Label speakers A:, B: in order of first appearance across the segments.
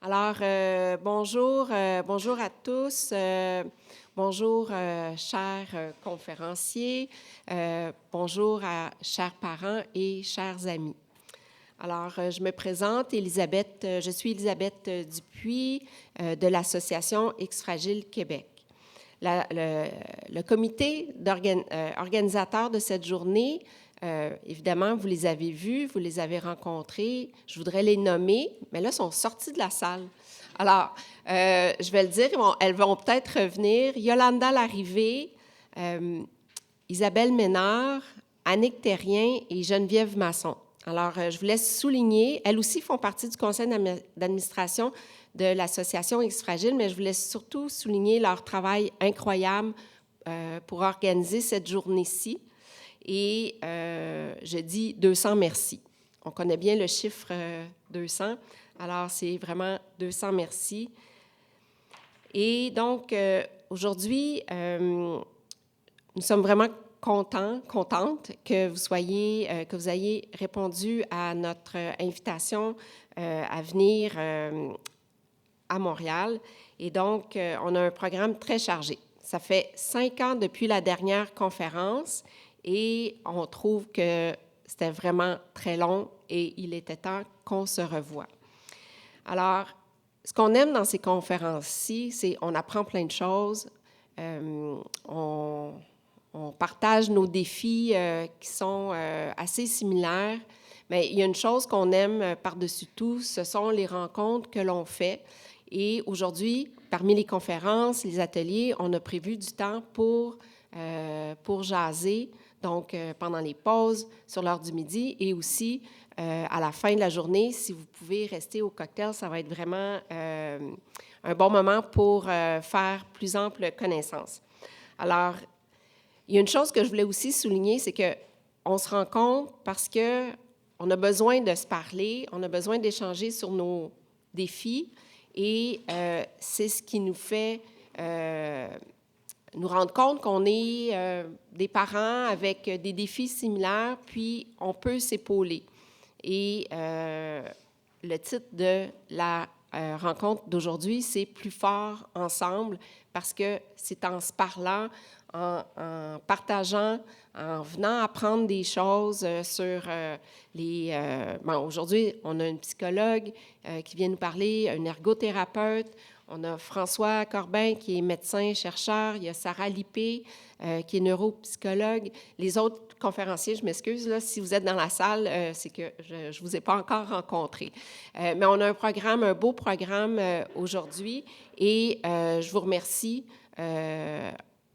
A: Alors, bonjour à tous. Bonjour, chers conférenciers. Bonjour à chers parents et chers amis. Alors, je me présente, Élisabeth. Je suis Élisabeth Dupuis de l'Association X-Fragile Québec. Le comité organisateur de cette journée, évidemment, vous les avez vus, vous les avez rencontrés. Je voudrais les nommer, mais là, ils sont sortis de la salle. Alors, je vais le dire, elles vont peut-être revenir. Yolanda Larrivée, Isabelle Ménard, Annick Terrien et Geneviève Masson. Alors, je vous laisse souligner, elles aussi font partie du conseil d'administration de l'Association X-Fragile, mais je vous laisse surtout souligner leur travail incroyable pour organiser cette journée-ci. Et je dis 200 merci. On connaît bien le chiffre 200, alors c'est vraiment 200 merci. Et donc, aujourd'hui, nous sommes vraiment contente que vous ayez répondu à notre invitation à venir à Montréal. Et donc, on a un programme très chargé. Ça fait 5 ans depuis la dernière conférence et on trouve que c'était vraiment très long et il était temps qu'on se revoie. Alors, ce qu'on aime dans ces conférences-ci, c'est qu'on apprend plein de choses, on partage nos défis qui sont assez similaires, mais il y a une chose qu'on aime par-dessus tout, ce sont les rencontres que l'on fait. Et aujourd'hui, parmi les conférences, les ateliers, on a prévu du temps pour jaser, donc pendant les pauses, sur l'heure du midi et aussi à la fin de la journée, si vous pouvez rester au cocktail, ça va être vraiment un bon moment pour faire plus ample connaissance. Alors, il y a une chose que je voulais aussi souligner, c'est qu'on se rencontre parce qu'on a besoin de se parler, on a besoin d'échanger sur nos défis et c'est ce qui nous fait nous rendre compte qu'on est des parents avec des défis similaires, puis on peut s'épauler. Et le titre de la rencontre d'aujourd'hui, c'est « Plus fort ensemble » parce que c'est en se parlant, en partageant, en venant apprendre des choses sur aujourd'hui, on a une psychologue qui vient nous parler, un ergothérapeute, on a François Corbin qui est médecin, chercheur, il y a Sarah Lippé qui est neuropsychologue. Les autres conférenciers, je m'excuse, là, si vous êtes dans la salle, c'est que je ne vous ai pas encore rencontré. Mais on a un beau programme aujourd'hui et je vous remercie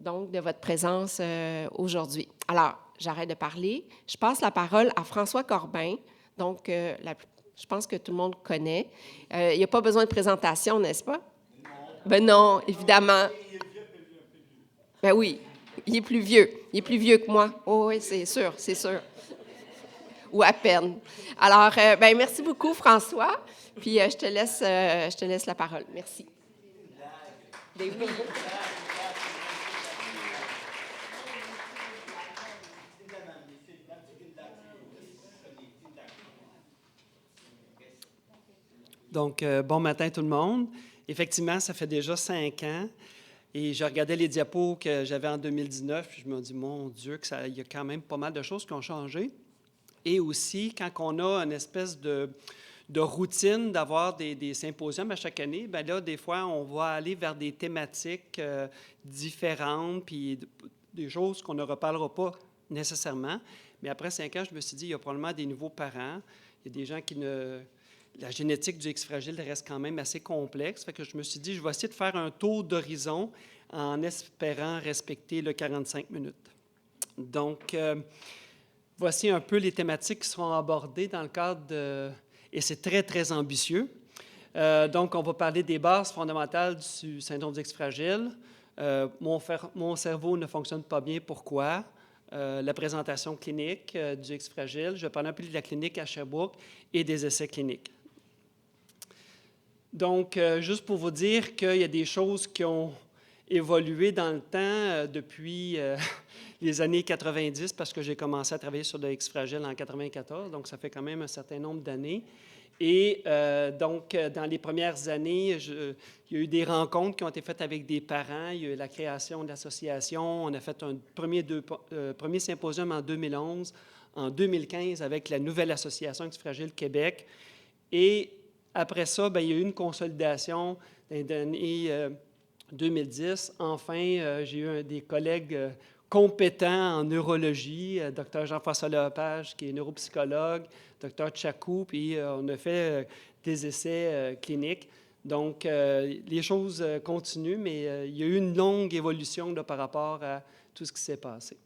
A: donc de votre présence aujourd'hui. Alors, j'arrête de parler. Je passe la parole à François Corbin. Donc, je pense que tout le monde connaît. Il n'y a pas besoin de présentation, n'est-ce pas? Non. Ben non, évidemment. Ben oui, il est plus vieux. Il est plus vieux que moi. Oh oui, c'est sûr, c'est sûr. Ou à peine. Alors, ben merci beaucoup, François. Puis, je te laisse la parole. Merci. Ben oui.
B: Donc, bon matin tout le monde. Effectivement, ça fait déjà 5 ans et je regardais les diapos que j'avais en 2019 puis je me dis, mon Dieu, il y a quand même pas mal de choses qui ont changé. Et aussi, quand on a une espèce de routine d'avoir des symposiums à chaque année, bien là, des fois, on va aller vers des thématiques différentes puis des choses qu'on ne reparlera pas nécessairement. Mais après 5 ans, je me suis dit, il y a probablement des nouveaux parents, il y a des gens qui ne... La génétique du X-fragile reste quand même assez complexe. Fait que je me suis dit, je vais essayer de faire un tour d'horizon en espérant respecter le 45 minutes. Donc, voici un peu les thématiques qui seront abordées dans le cadre de... Et c'est très, très ambitieux. Donc, on va parler des bases fondamentales du syndrome du X-fragile. Mon cerveau ne fonctionne pas bien, pourquoi? La présentation clinique du X-fragile. Je vais parler un peu de la clinique à Sherbrooke et des essais cliniques. Donc, juste pour vous dire qu'il y a des choses qui ont évolué dans le temps depuis les années 90, parce que j'ai commencé à travailler sur le X-fragile en 94, donc ça fait quand même un certain nombre d'années. Et donc, dans les premières années, il y a eu des rencontres qui ont été faites avec des parents. Il y a eu la création de l'association. On a fait un premier symposium en 2011, en 2015 avec la nouvelle association Antifragile Québec. Et après ça, bien, il y a eu une consolidation dans les années 2010. Enfin, j'ai eu des collègues compétents en neurologie, Dr Jean-François Lepage, qui est neuropsychologue, Dr Tchakou, puis on a fait des essais cliniques. Donc, les choses continuent, mais il y a eu une longue évolution là, par rapport à tout ce qui s'est passé.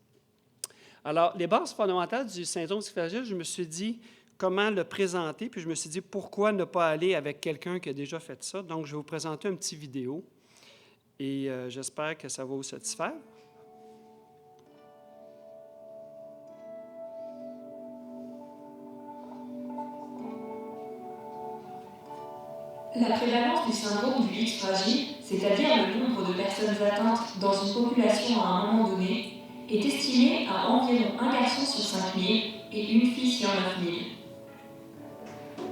B: Alors, les bases fondamentales du syndrome fragile, je me suis dit comment le présenter, puis je me suis dit pourquoi ne pas aller avec quelqu'un qui a déjà fait ça. Donc, je vais vous présenter une petite vidéo et j'espère que ça va vous satisfaire.
C: La prévalence du syndrome du X fragile, c'est-à-dire le nombre de personnes atteintes dans une population à un moment donné, est estimée à environ un garçon sur 5000 et une fille sur 9000.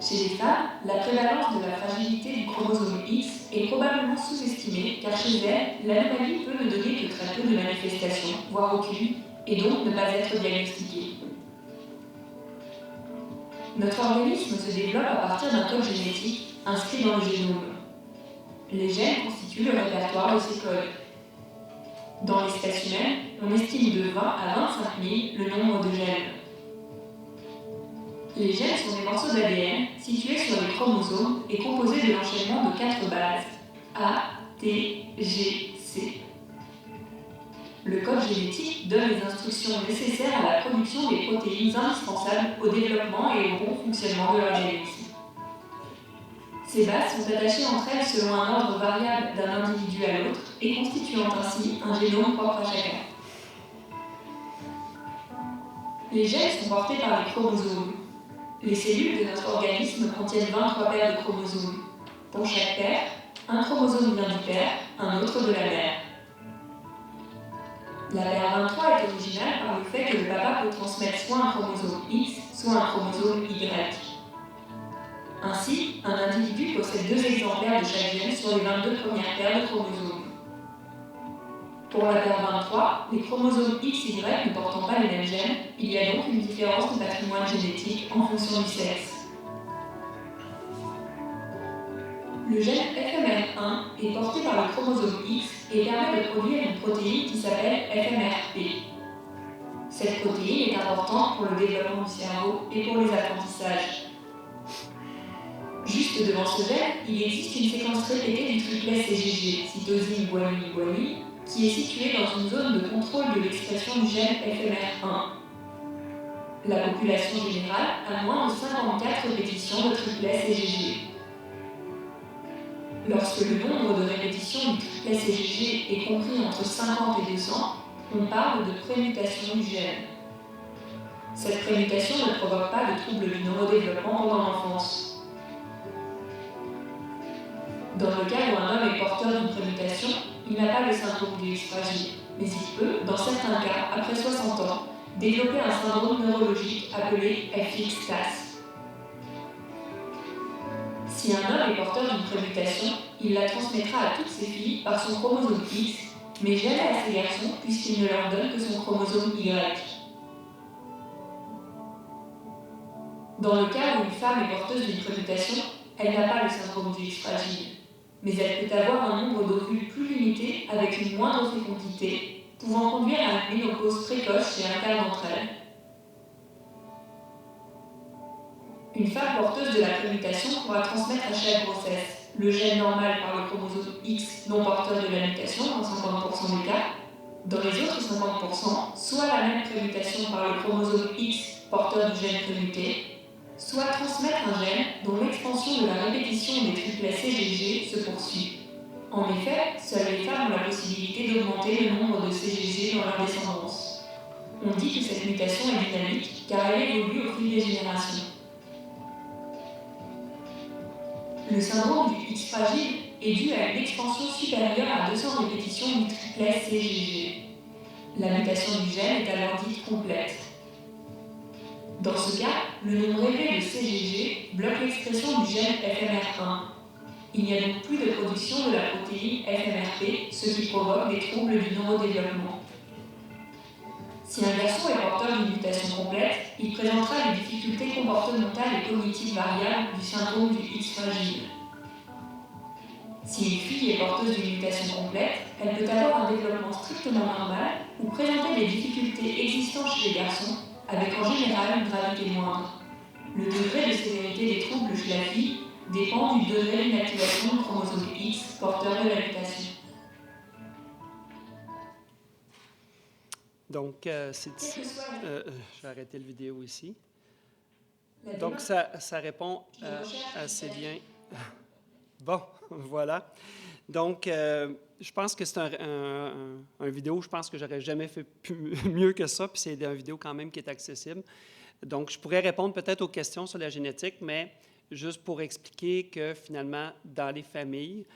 C: Chez les femmes, la prévalence de la fragilité du chromosome X est probablement sous-estimée car chez elles, l'anomalie peut ne donner que très peu de manifestations, voire aucune, et donc ne pas être diagnostiquée. Notre organisme se développe à partir d'un code génétique inscrit dans le génome. Les gènes constituent le répertoire de ces codes. Dans l'espèce humaine, on estime de 20 à 25 000 le nombre de gènes. Les gènes sont des morceaux d'ADN situés sur les chromosomes et composés de l'enchaînement de 4 bases A, T, G, C. Le code génétique donne les instructions nécessaires à la production des protéines indispensables au développement et au bon fonctionnement de l'organisme. Ces bases sont attachées entre elles selon un ordre variable d'un individu à l'autre et constituant ainsi un génome propre à chacun. Les gènes sont portés par les chromosomes. Les cellules de notre organisme contiennent 23 paires de chromosomes. Pour chaque paire, un chromosome vient du père, un autre de la mère. La paire 23 est originale par le fait que le papa peut transmettre soit un chromosome X, soit un chromosome Y. Ainsi, un individu possède 2 exemplaires de chaque gène sur les 22 premières paires de chromosomes. Pour la paire 23, les chromosomes X et Y ne portant pas les mêmes gènes, il y a donc une différence de patrimoine génétique en fonction du sexe. Le gène FMR1 est porté par le chromosome X et permet de produire une protéine qui s'appelle FMRP. Cette protéine est importante pour le développement du cerveau et pour les apprentissages. Juste devant ce gène, il existe une séquence répétée du triplet CGG, cytosine, guanine, guanine, qui est située dans une zone de contrôle de l'expression du gène FMR1. La population générale a moins de 54 répétitions de triplet CGG. Lorsque le nombre de répétitions du triplet CGG est compris entre 50 et 200, on parle de prémutation du gène. Cette prémutation ne provoque pas de troubles du neurodéveloppement pendant l'enfance. Dans le cas où un homme est porteur d'une prémutation, il n'a pas le syndrome du X fragile, mais il peut, dans certains cas, après 60 ans, développer un syndrome neurologique appelé FX-TAS. Si un homme est porteur d'une prémutation, il la transmettra à toutes ses filles par son chromosome X, mais jamais à ses garçons puisqu'il ne leur donne que son chromosome Y. Dans le cas où une femme est porteuse d'une prémutation, elle n'a pas le syndrome du X fragile, mais elle peut avoir un nombre d'ovules plus limité avec une moindre fécondité, pouvant conduire à une ménopause précoce chez un quart d'entre elles. Une femme porteuse de la prémutation pourra transmettre à chaque grossesse le gène normal par le chromosome X non porteur de la mutation dans 50% des cas, dans les autres 50%, soit la même prémutation par le chromosome X porteur du gène prémuté, soit transmettre un gène dont l'expansion de la répétition des triplets CGG se poursuit. En effet, seules les femmes ont la possibilité d'augmenter le nombre de CGG dans leur descendance. On dit que cette mutation est dynamique car elle évolue au fil des générations. Le syndrome du X fragile est dû à une expansion supérieure à 200 répétitions du triplet CGG. La mutation du gène est alors dite complète. Dans ce cas, le nombre élevé de CGG bloque l'expression du gène FMR1. Il n'y a donc plus de production de la protéine FMRP, ce qui provoque des troubles du neurodéveloppement. Si un garçon est porteur d'une mutation complète, il présentera les difficultés comportementales et cognitives variables du syndrome du X fragile. Si une fille est porteuse d'une mutation complète, elle peut avoir un développement strictement normal ou présenter des difficultés existantes chez les garçons, avec en général une gravité moindre. Le degré de sévérité des troubles chez la fille dépend du degré d'inactivation du chromosome X porteur de la mutation.
B: Donc, je vais arrêter la vidéo ici. Donc, ça répond assez bien. Bon, voilà. Donc, je pense que c'est un vidéo, je pense que j'aurais jamais fait mieux que ça, puis c'est une vidéo quand même qui est accessible. Donc, je pourrais répondre peut-être aux questions sur la génétique, mais juste pour expliquer que finalement, dans les familles,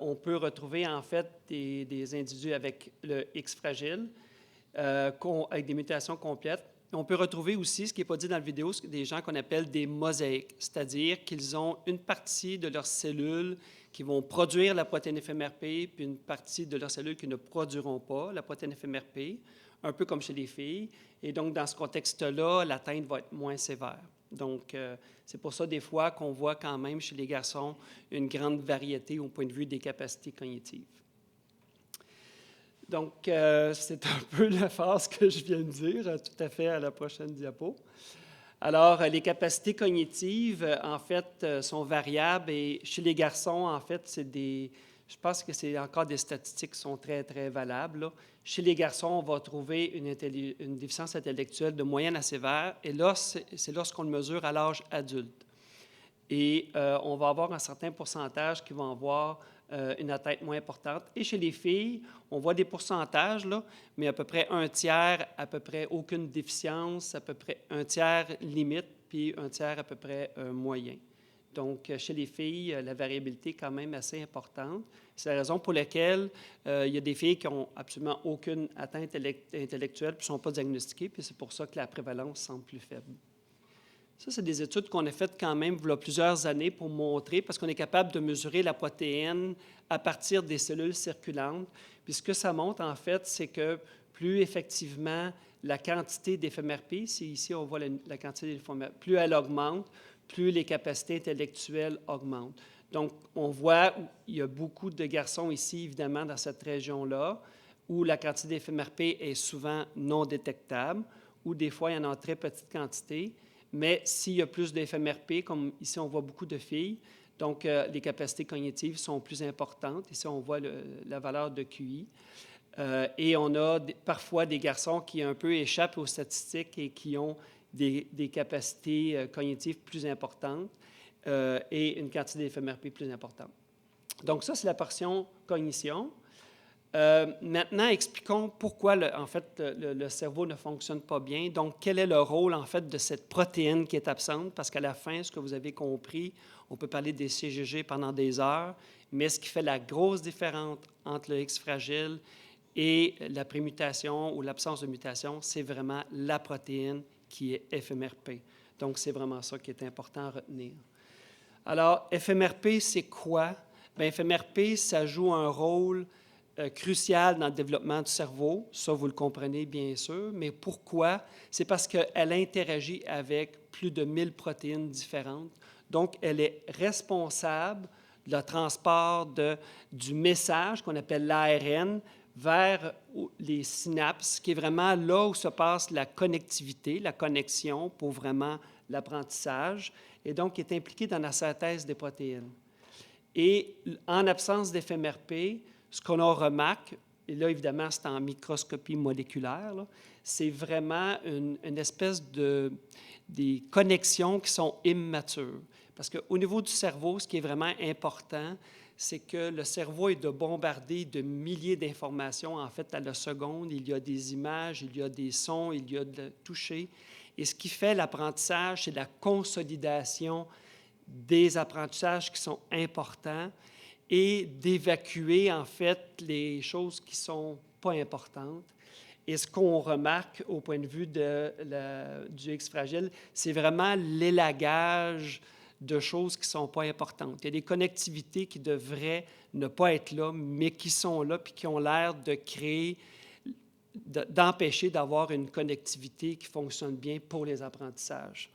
B: on peut retrouver en fait des individus avec le X fragile, avec des mutations complètes. On peut retrouver aussi, ce qui n'est pas dit dans la vidéo, des gens qu'on appelle des mosaïques, c'est-à-dire qu'ils ont une partie de leurs cellules qui vont produire la protéine FMRP, puis une partie de leurs cellules qui ne produiront pas la protéine FMRP, un peu comme chez les filles. Et donc, dans ce contexte-là, l'atteinte va être moins sévère. Donc, c'est pour ça, des fois, qu'on voit quand même chez les garçons une grande variété au point de vue des capacités cognitives. Donc, c'est un peu la phase que je viens de dire, tout à fait à la prochaine diapo. Alors, les capacités cognitives, en fait, sont variables et chez les garçons, en fait, je pense que c'est encore des statistiques qui sont très, très valables, là. Chez les garçons, on va trouver une déficience intellectuelle de moyenne à sévère et là, c'est lorsqu'on le mesure à l'âge adulte. Et on va avoir un certain pourcentage qui vont avoir une atteinte moins importante. Et chez les filles, on voit des pourcentages, là, mais à peu près un tiers, à peu près aucune déficience, à peu près un tiers limite, puis un tiers à peu près moyen. Donc, chez les filles, la variabilité est quand même assez importante. C'est la raison pour laquelle il y a des filles qui n'ont absolument aucune atteinte intellectuelle puis ne sont pas diagnostiquées, puis c'est pour ça que la prévalence semble plus faible. Ça, c'est des études qu'on a faites quand même il y a plusieurs années pour montrer, parce qu'on est capable de mesurer la protéine à partir des cellules circulantes. Puis ce que ça montre, en fait, c'est que plus effectivement la quantité d'éphémères-P, ici on voit la quantité d'éphémères, plus elle augmente, plus les capacités intellectuelles augmentent. Donc, on voit qu'il y a beaucoup de garçons ici, évidemment, dans cette région-là, où la quantité d'éphémères-P est souvent non détectable, ou des fois, il y en a en très petite quantité. Mais s'il y a plus d'éphémères-P, comme ici, on voit beaucoup de filles, donc les capacités cognitives sont plus importantes. Ici, on voit la valeur de QI. Et on a parfois des garçons qui un peu échappent aux statistiques et qui ont des capacités cognitives plus importantes et une quantité d'éphémères-P plus importante. Donc ça, c'est la portion cognition. Maintenant, expliquons pourquoi, en fait, le cerveau ne fonctionne pas bien. Donc, quel est le rôle, en fait, de cette protéine qui est absente? Parce qu'à la fin, ce que vous avez compris, on peut parler des CGG pendant des heures, mais ce qui fait la grosse différence entre le X fragile et la prémutation ou l'absence de mutation, c'est vraiment la protéine qui est FMRP. Donc, c'est vraiment ça qui est important à retenir. Alors, FMRP, c'est quoi? Bien, FMRP, ça joue un rôle crucial dans le développement du cerveau. Ça, vous le comprenez bien sûr. Mais pourquoi? C'est parce qu'elle interagit avec plus de 1000 protéines différentes. Donc, elle est responsable de le transport du message qu'on appelle l'ARN vers les synapses, qui est vraiment là où se passe la connectivité, la connexion pour vraiment l'apprentissage, et donc qui est impliquée dans la synthèse des protéines. Et en absence d'FMRP, ce qu'on remarque, et là, évidemment, c'est en microscopie moléculaire, c'est vraiment une espèce des connexions qui sont immatures. Parce qu'au niveau du cerveau, ce qui est vraiment important, c'est que le cerveau est de bombarder de milliers d'informations, en fait, à la seconde. Il y a des images, il y a des sons, il y a de toucher. Et ce qui fait l'apprentissage, c'est la consolidation des apprentissages qui sont importants et d'évacuer, en fait, les choses qui ne sont pas importantes. Et ce qu'on remarque au point de vue du X fragile, c'est vraiment l'élagage de choses qui ne sont pas importantes. Il y a des connectivités qui devraient ne pas être là, mais qui sont là puis qui ont l'air de créer, d'empêcher d'avoir une connectivité qui fonctionne bien pour les apprentissages.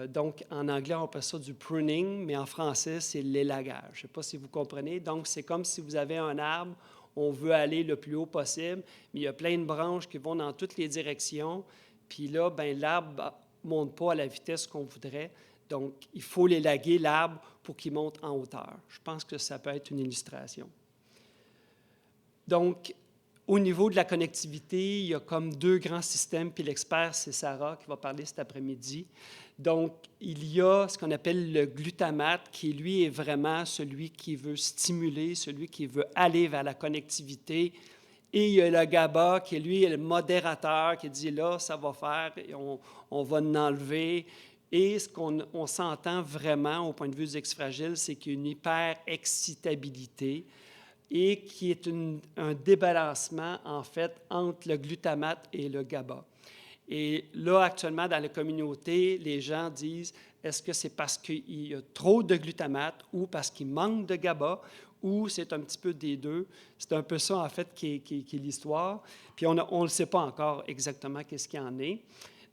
B: Donc, en anglais, on appelle ça du pruning, mais en français, c'est l'élagage. Je ne sais pas si vous comprenez. Donc, c'est comme si vous avez un arbre, on veut aller le plus haut possible, mais il y a plein de branches qui vont dans toutes les directions. Puis là, ben, l'arbre ne monte pas à la vitesse qu'on voudrait. Donc, il faut l'élaguer, l'arbre, pour qu'il monte en hauteur. Je pense que ça peut être une illustration. Donc, au niveau de la connectivité, il y a comme deux grands systèmes, puis l'expert, c'est Sarah qui va parler cet après-midi. Donc, il y a ce qu'on appelle le glutamate, qui, lui, est vraiment celui qui veut stimuler, celui qui veut aller vers la connectivité. Et il y a le GABA, qui, lui, est le modérateur, qui dit, là, ça va faire, et on va l'enlever. Et ce qu'on s'entend vraiment au point de vue du X fragile, c'est qu'il y a une hyper-excitabilité et qui est un débalancement, en fait, entre le glutamate et le GABA. Et là, actuellement, dans la communauté, les gens disent, est-ce que c'est parce qu'il y a trop de glutamate ou parce qu'il manque de GABA ou c'est un petit peu des deux? C'est un peu ça, en fait, qui est l'histoire. Puis on ne le sait pas encore exactement qu'est-ce qu'il y en est.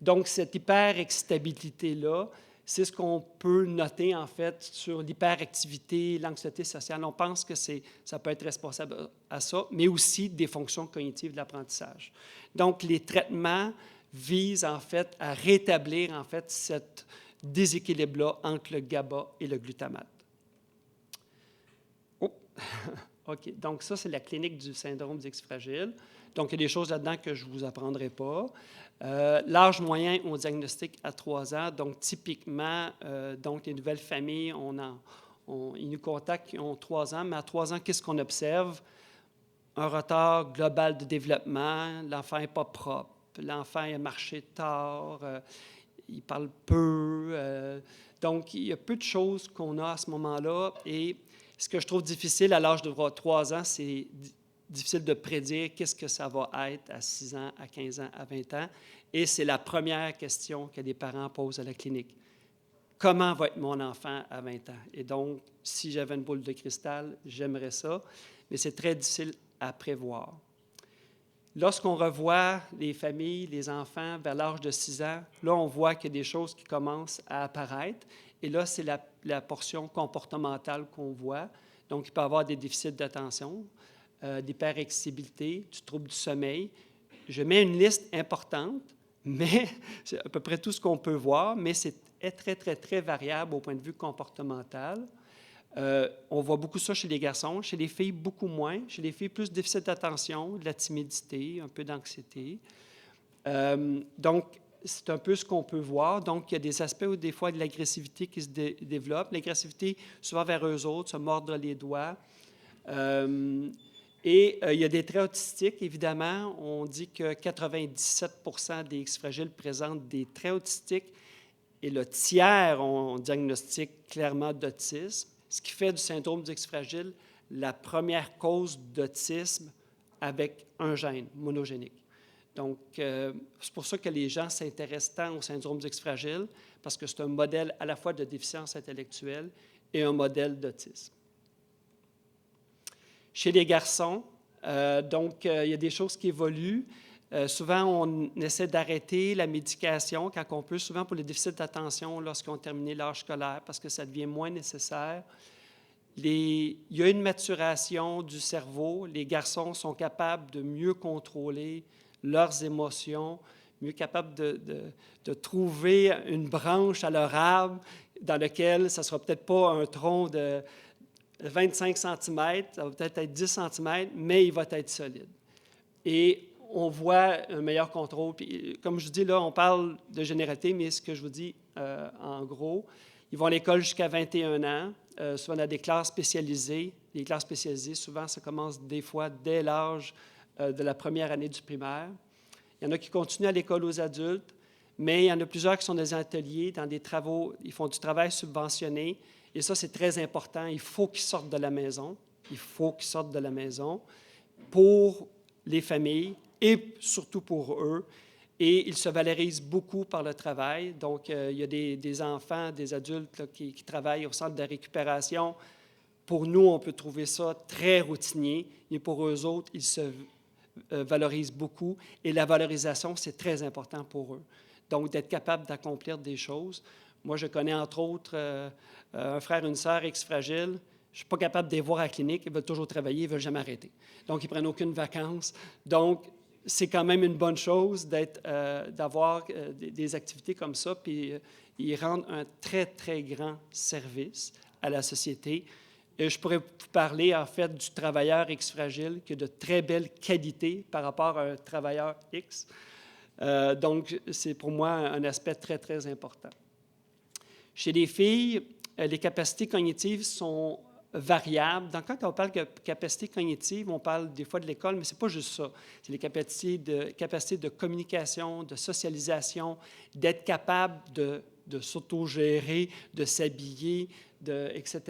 B: Donc, cette hyper-excitabilité-là, c'est ce qu'on peut noter, en fait, sur l'hyperactivité, l'anxiété sociale. On pense que ça peut être responsable à ça, mais aussi des fonctions cognitives de l'apprentissage. Donc, les traitements visent, en fait, à rétablir, en fait, ce déséquilibre-là entre le GABA et le glutamate. Oh! OK. Donc, ça, c'est la clinique du syndrome du X fragile. Donc, il y a des choses là-dedans que je ne vous apprendrai pas. L'âge moyen au diagnostic à 3 ans, donc typiquement, donc les nouvelles familles, ils nous contactent, ils ont 3 ans, mais à 3 ans, qu'est-ce qu'on observe? Un retard global de développement, l'enfant n'est pas propre, l'enfant a marché tard, il parle peu. Donc, il y a peu de choses qu'on a à ce moment-là. Et ce que je trouve difficile à l'âge de 3 ans, c'est difficile de prédire qu'est-ce que ça va être à 6 ans, à 15 ans, à 20 ans. Et c'est la première question que les parents posent à la clinique. Comment va être mon enfant à 20 ans? Et donc, si j'avais une boule de cristal, j'aimerais ça, mais c'est très difficile à prévoir. Lorsqu'on revoit les familles, les enfants vers l'âge de 6 ans, là, on voit qu'il y a des choses qui commencent à apparaître. Et là, c'est la portion comportementale qu'on voit. Donc, il peut y avoir des déficits d'attention, d'hyperexcitabilité, du trouble du sommeil. Je mets une liste importante, mais c'est à peu près tout ce qu'on peut voir, mais c'est très, très, très variable au point de vue comportemental. On voit beaucoup ça chez les garçons, chez les filles, beaucoup moins. Chez les filles, plus de déficit d'attention, de la timidité, un peu d'anxiété. Donc, c'est un peu ce qu'on peut voir. Donc, il y a des aspects où des fois de l'agressivité qui se développe. L'agressivité, souvent vers eux autres, se mordre les doigts. Et il y a des traits autistiques, évidemment. On dit que 97% des X-fragiles présentent des traits autistiques et le tiers, on diagnostique clairement d'autisme, ce qui fait du syndrome du X-fragile la première cause d'autisme avec un gène monogénique. Donc, c'est pour ça que les gens s'intéressent tant au syndrome du X-fragile, parce que c'est un modèle à la fois de déficience intellectuelle et un modèle d'autisme. Chez les garçons, il y a des choses qui évoluent. Souvent, on essaie d'arrêter la médication quand on peut, souvent pour les déficits d'attention lorsqu'ils ont terminé l'âge scolaire, parce que ça devient moins nécessaire. Il y a une maturation du cerveau. Les garçons sont capables de mieux contrôler leurs émotions, mieux capables de trouver une branche à leur arbre dans laquelle ça ne sera peut-être pas un tronc de 25 cm, ça va peut-être être 10 cm, mais il va être solide. Et on voit un meilleur contrôle. Puis, comme je vous dis, là, on parle de généralité, mais ce que je vous dis, en gros, ils vont à l'école jusqu'à 21 ans. Souvent, on a des classes spécialisées. Les classes spécialisées, souvent, ça commence des fois dès l'âge de la première année du primaire. Il y en a qui continuent à l'école aux adultes, mais il y en a plusieurs qui sont dans des ateliers, dans des travaux. Ils font du travail subventionné. Et ça, c'est très important. Il faut qu'ils sortent de la maison. Il faut qu'ils sortent de la maison pour les familles et surtout pour eux. Et ils se valorisent beaucoup par le travail. Donc, il y a des enfants, des adultes là, qui travaillent au centre de récupération. Pour nous, on peut trouver ça très routinier, mais pour eux autres, ils se valorisent beaucoup. Et la valorisation, c'est très important pour eux. Donc, d'être capable d'accomplir des choses. Moi, je connais entre autres un frère et une sœur ex-fragiles. Je ne suis pas capable de les voir à la clinique. Ils veulent toujours travailler, ils ne veulent jamais arrêter. Donc, ils ne prennent aucune vacances. Donc, c'est quand même une bonne chose d'avoir des activités comme ça, puis ils rendent un très, très grand service à la société. Et je pourrais vous parler, en fait, du travailleur ex-fragile qui a de très belles qualités par rapport à un travailleur X. Donc, c'est pour moi un aspect très, très important. Chez les filles, les capacités cognitives sont variables. Donc, quand on parle de capacité cognitive, on parle des fois de l'école, mais ce n'est pas juste ça. C'est les capacités de communication, de socialisation, d'être capable de s'autogérer, de s'habiller, etc.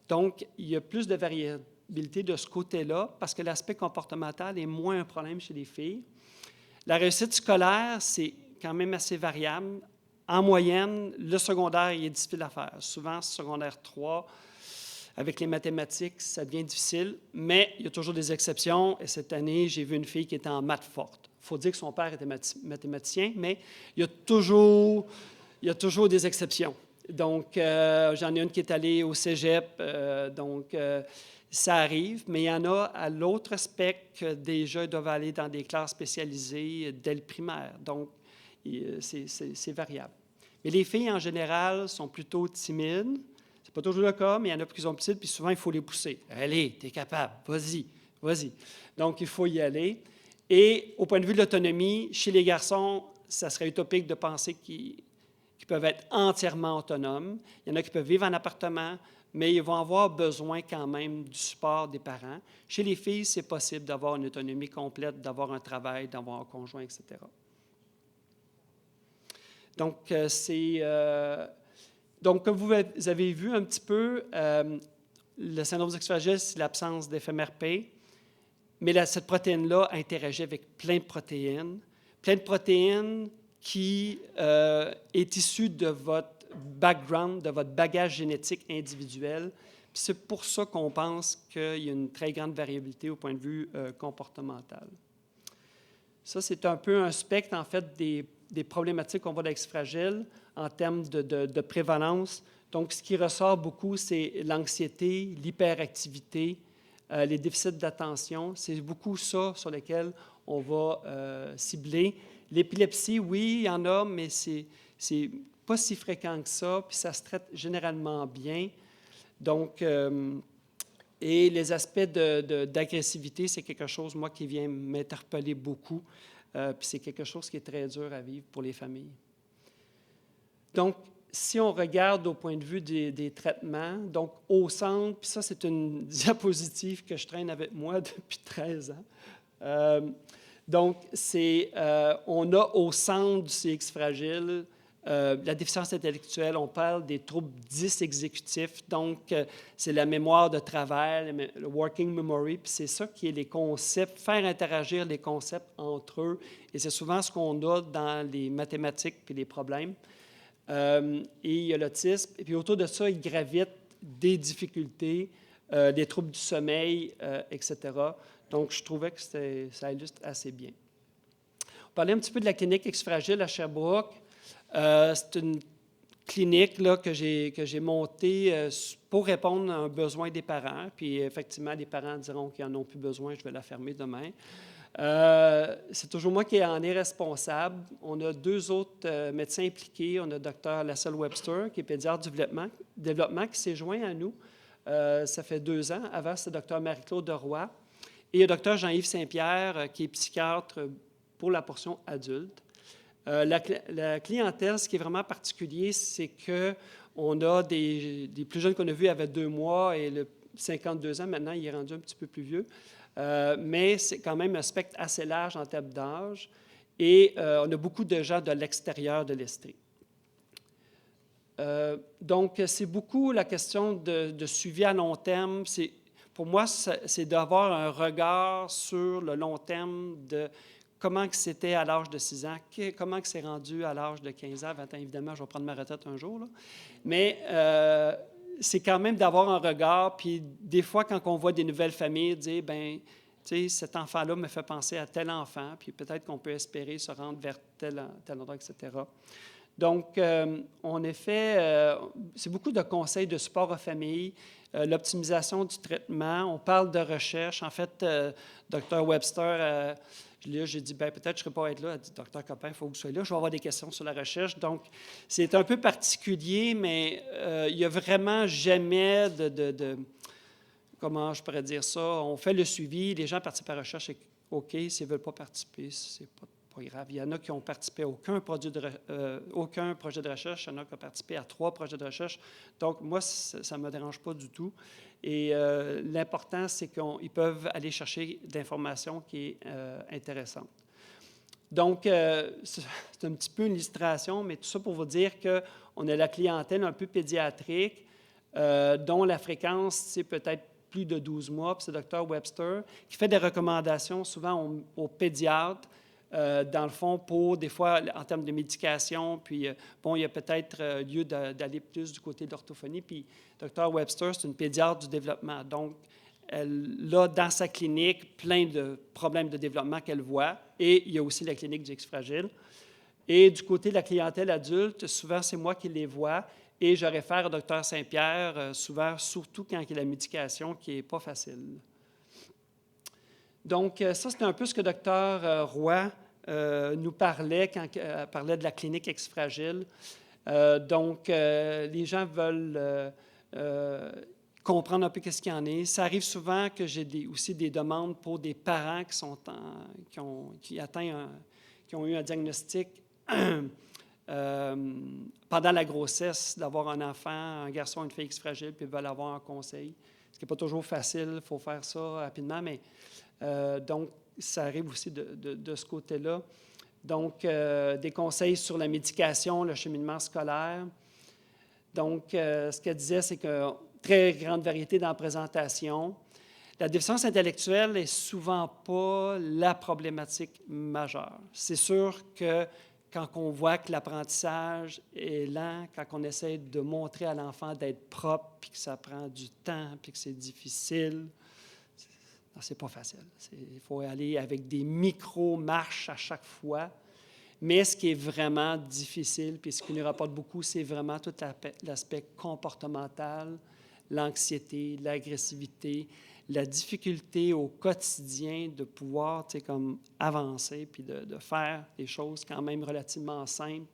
B: Donc, il y a plus de variabilité de ce côté-là parce que l'aspect comportemental est moins un problème chez les filles. La réussite scolaire, c'est quand même assez variable. En moyenne, le secondaire, il est difficile à faire. Souvent, secondaire 3, avec les mathématiques, ça devient difficile, mais il y a toujours des exceptions. Et cette année, j'ai vu une fille qui était en maths forte. Il faut dire que son père était mathématicien, mais il y a toujours des exceptions. Donc, j'en ai une qui est allée au cégep, ça arrive, mais il y en a à l'autre aspect que déjà ils doivent aller dans des classes spécialisées dès le primaire. Donc, c'est variable. Mais les filles, en général, sont plutôt timides. Ce n'est pas toujours le cas, mais il y en a qui sont petites, puis souvent, il faut les pousser. « Allez, tu es capable, vas-y, vas-y. » Donc, il faut y aller. Et au point de vue de l'autonomie, chez les garçons, ça serait utopique de penser qu'ils peuvent être entièrement autonomes. Il y en a qui peuvent vivre en appartement, mais ils vont avoir besoin quand même du support des parents. Chez les filles, c'est possible d'avoir une autonomie complète, d'avoir un travail, d'avoir un conjoint, etc. Donc, donc, comme vous avez vu un petit peu, le syndrome d'ex-fragile, c'est l'absence d'FMRP, mais cette protéine-là interagit avec plein de protéines qui est issue de votre background, de votre bagage génétique individuel. Puis c'est pour ça qu'on pense qu'il y a une très grande variabilité au point de vue comportemental. Ça, c'est un peu un spectre, en fait, des problématiques qu'on voit dans l'ex-fragile en termes de prévalence. Donc, ce qui ressort beaucoup, c'est l'anxiété, l'hyperactivité, les déficits d'attention. C'est beaucoup ça sur lesquels on va cibler. L'épilepsie, oui, il y en a, mais c'est pas si fréquent que ça, puis ça se traite généralement bien. Donc, et les aspects d'agressivité, c'est quelque chose, moi, qui vient m'interpeller beaucoup, puis c'est quelque chose qui est très dur à vivre pour les familles. Donc, si on regarde au point de vue des traitements, donc au centre, puis ça, c'est une diapositive que je traîne avec moi depuis 13 ans. Donc, on a au centre du CX fragile la déficience intellectuelle, on parle des troubles dysexécutifs, donc c'est la mémoire de travail, le working memory, puis c'est ça qui est les concepts, faire interagir les concepts entre eux, et c'est souvent ce qu'on a dans les mathématiques puis les problèmes. Et il y a l'autisme, et puis autour de ça, il gravite des difficultés, des troubles du sommeil, etc. Donc, je trouvais que ça illustre assez bien. On parlait un petit peu de la clinique ex-fragile à Sherbrooke. C'est une clinique là, que j'ai montée pour répondre à un besoin des parents. Puis, effectivement, les parents diront qu'ils n'en ont plus besoin, je vais la fermer demain. C'est toujours moi qui en est responsable. On a 2 autres médecins impliqués. On a le Dr. Lassell Webster, qui est pédiatre du développement, qui s'est joint à nous. Ça fait 2 ans. Avant, c'est le Dr. Marie-Claude Roy. Et le Dr. Jean-Yves Saint-Pierre, qui est psychiatre pour la portion adulte. La clientèle, ce qui est vraiment particulier, c'est qu'on a des plus jeunes qu'on a vus avaient 2 mois et le 52 ans, maintenant, il est rendu un petit peu plus vieux. Mais c'est quand même un spectre assez large en termes d'âge. Et on a beaucoup de gens de l'extérieur de l'Estrie. Donc, c'est beaucoup la question de suivi à long terme. Pour moi, c'est d'avoir un regard sur le long terme de comment que c'était à l'âge de 6 ans, comment que c'est rendu à l'âge de 15 ans, 20 ans. Évidemment, je vais prendre ma retraite un jour, là. Mais c'est quand même d'avoir un regard. Puis des fois, quand on voit des nouvelles familles, dire, bien, tu sais, cet enfant-là me fait penser à tel enfant, puis peut-être qu'on peut espérer se rendre vers tel endroit, etc. Donc, on a fait, c'est beaucoup de conseils de support aux familles, l'optimisation du traitement. On parle de recherche. En fait, Dr. Webster, là, j'ai dit, bien, peut-être je ne serai pas être là. Elle dit, Dr. Coppin, il faut que vous soyez là. Je vais avoir des questions sur la recherche. Donc, c'est un peu particulier, mais il n'y a vraiment jamais comment je pourrais dire ça? On fait le suivi. Les gens participent à la recherche, c'est OK. S'ils ne veulent pas participer, c'est pas grave. Il y en a qui ont participé à aucun projet de recherche. Il y en a qui ont participé à 3 projets de recherche. Donc, moi, ça ne me dérange pas du tout. Et l'important, c'est qu'ils peuvent aller chercher de l'information qui est intéressante. Donc, c'est un petit peu une illustration, mais tout ça pour vous dire qu'on a la clientèle un peu pédiatrique, dont la fréquence, c'est peut-être plus de 12 mois. Puis c'est Dr. Webster qui fait des recommandations souvent aux pédiatres, dans le fond, pour des fois, en termes de médication. Puis, bon, il y a peut-être lieu d'aller plus du côté de l'orthophonie. Puis, Dr. Webster, c'est une pédiatre du développement. Donc, elle a dans sa clinique plein de problèmes de développement qu'elle voit. Et il y a aussi la clinique du X-Fragile. Et du côté de la clientèle adulte, souvent, c'est moi qui les vois. Et je réfère au Dr. Saint-Pierre, souvent, surtout quand il y a la médication qui n'est pas facile. Donc, ça, c'est un peu ce que Dr. Roy nous parlait quand il parlait de la clinique X-Fragile. Donc, les gens veulent comprendre un peu qu'est-ce qu'il y en est. Ça arrive souvent que j'ai aussi des demandes pour des parents qui ont eu un diagnostic pendant la grossesse, d'avoir un enfant, un garçon, une fille X-Fragile, puis ils veulent avoir un conseil. Ce qui n'est pas toujours facile, il faut faire ça rapidement, mais donc, ça arrive aussi de ce côté-là. Donc, des conseils sur la médication, le cheminement scolaire. Donc, ce qu'elle disait, c'est que très grande variété dans la présentation. La déficience intellectuelle n'est souvent pas la problématique majeure. C'est sûr que quand on voit que l'apprentissage est lent, quand on essaie de montrer à l'enfant d'être propre, puis que ça prend du temps, puis que c'est difficile, c'est pas facile. Il faut aller avec des micro-marches à chaque fois. Mais ce qui est vraiment difficile, puis ce qui nous rapporte beaucoup, c'est vraiment tout l'aspect comportemental, l'anxiété, l'agressivité, la difficulté au quotidien de pouvoir, tu sais, comme avancer, puis de faire des choses quand même relativement simples.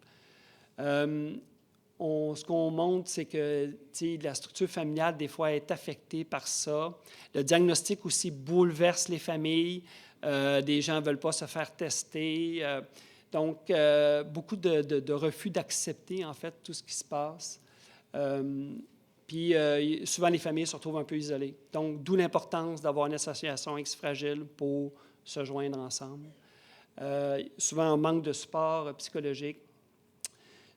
B: Ce qu'on montre, c'est que la structure familiale, des fois, est affectée par ça. Le diagnostic aussi bouleverse les familles. Des gens ne veulent pas se faire tester. Donc, beaucoup de refus d'accepter, en fait, tout ce qui se passe. Puis, souvent, les familles se retrouvent un peu isolées. Donc, d'où l'importance d'avoir une association X-Fragile pour se joindre ensemble. Souvent, on manque de support psychologique.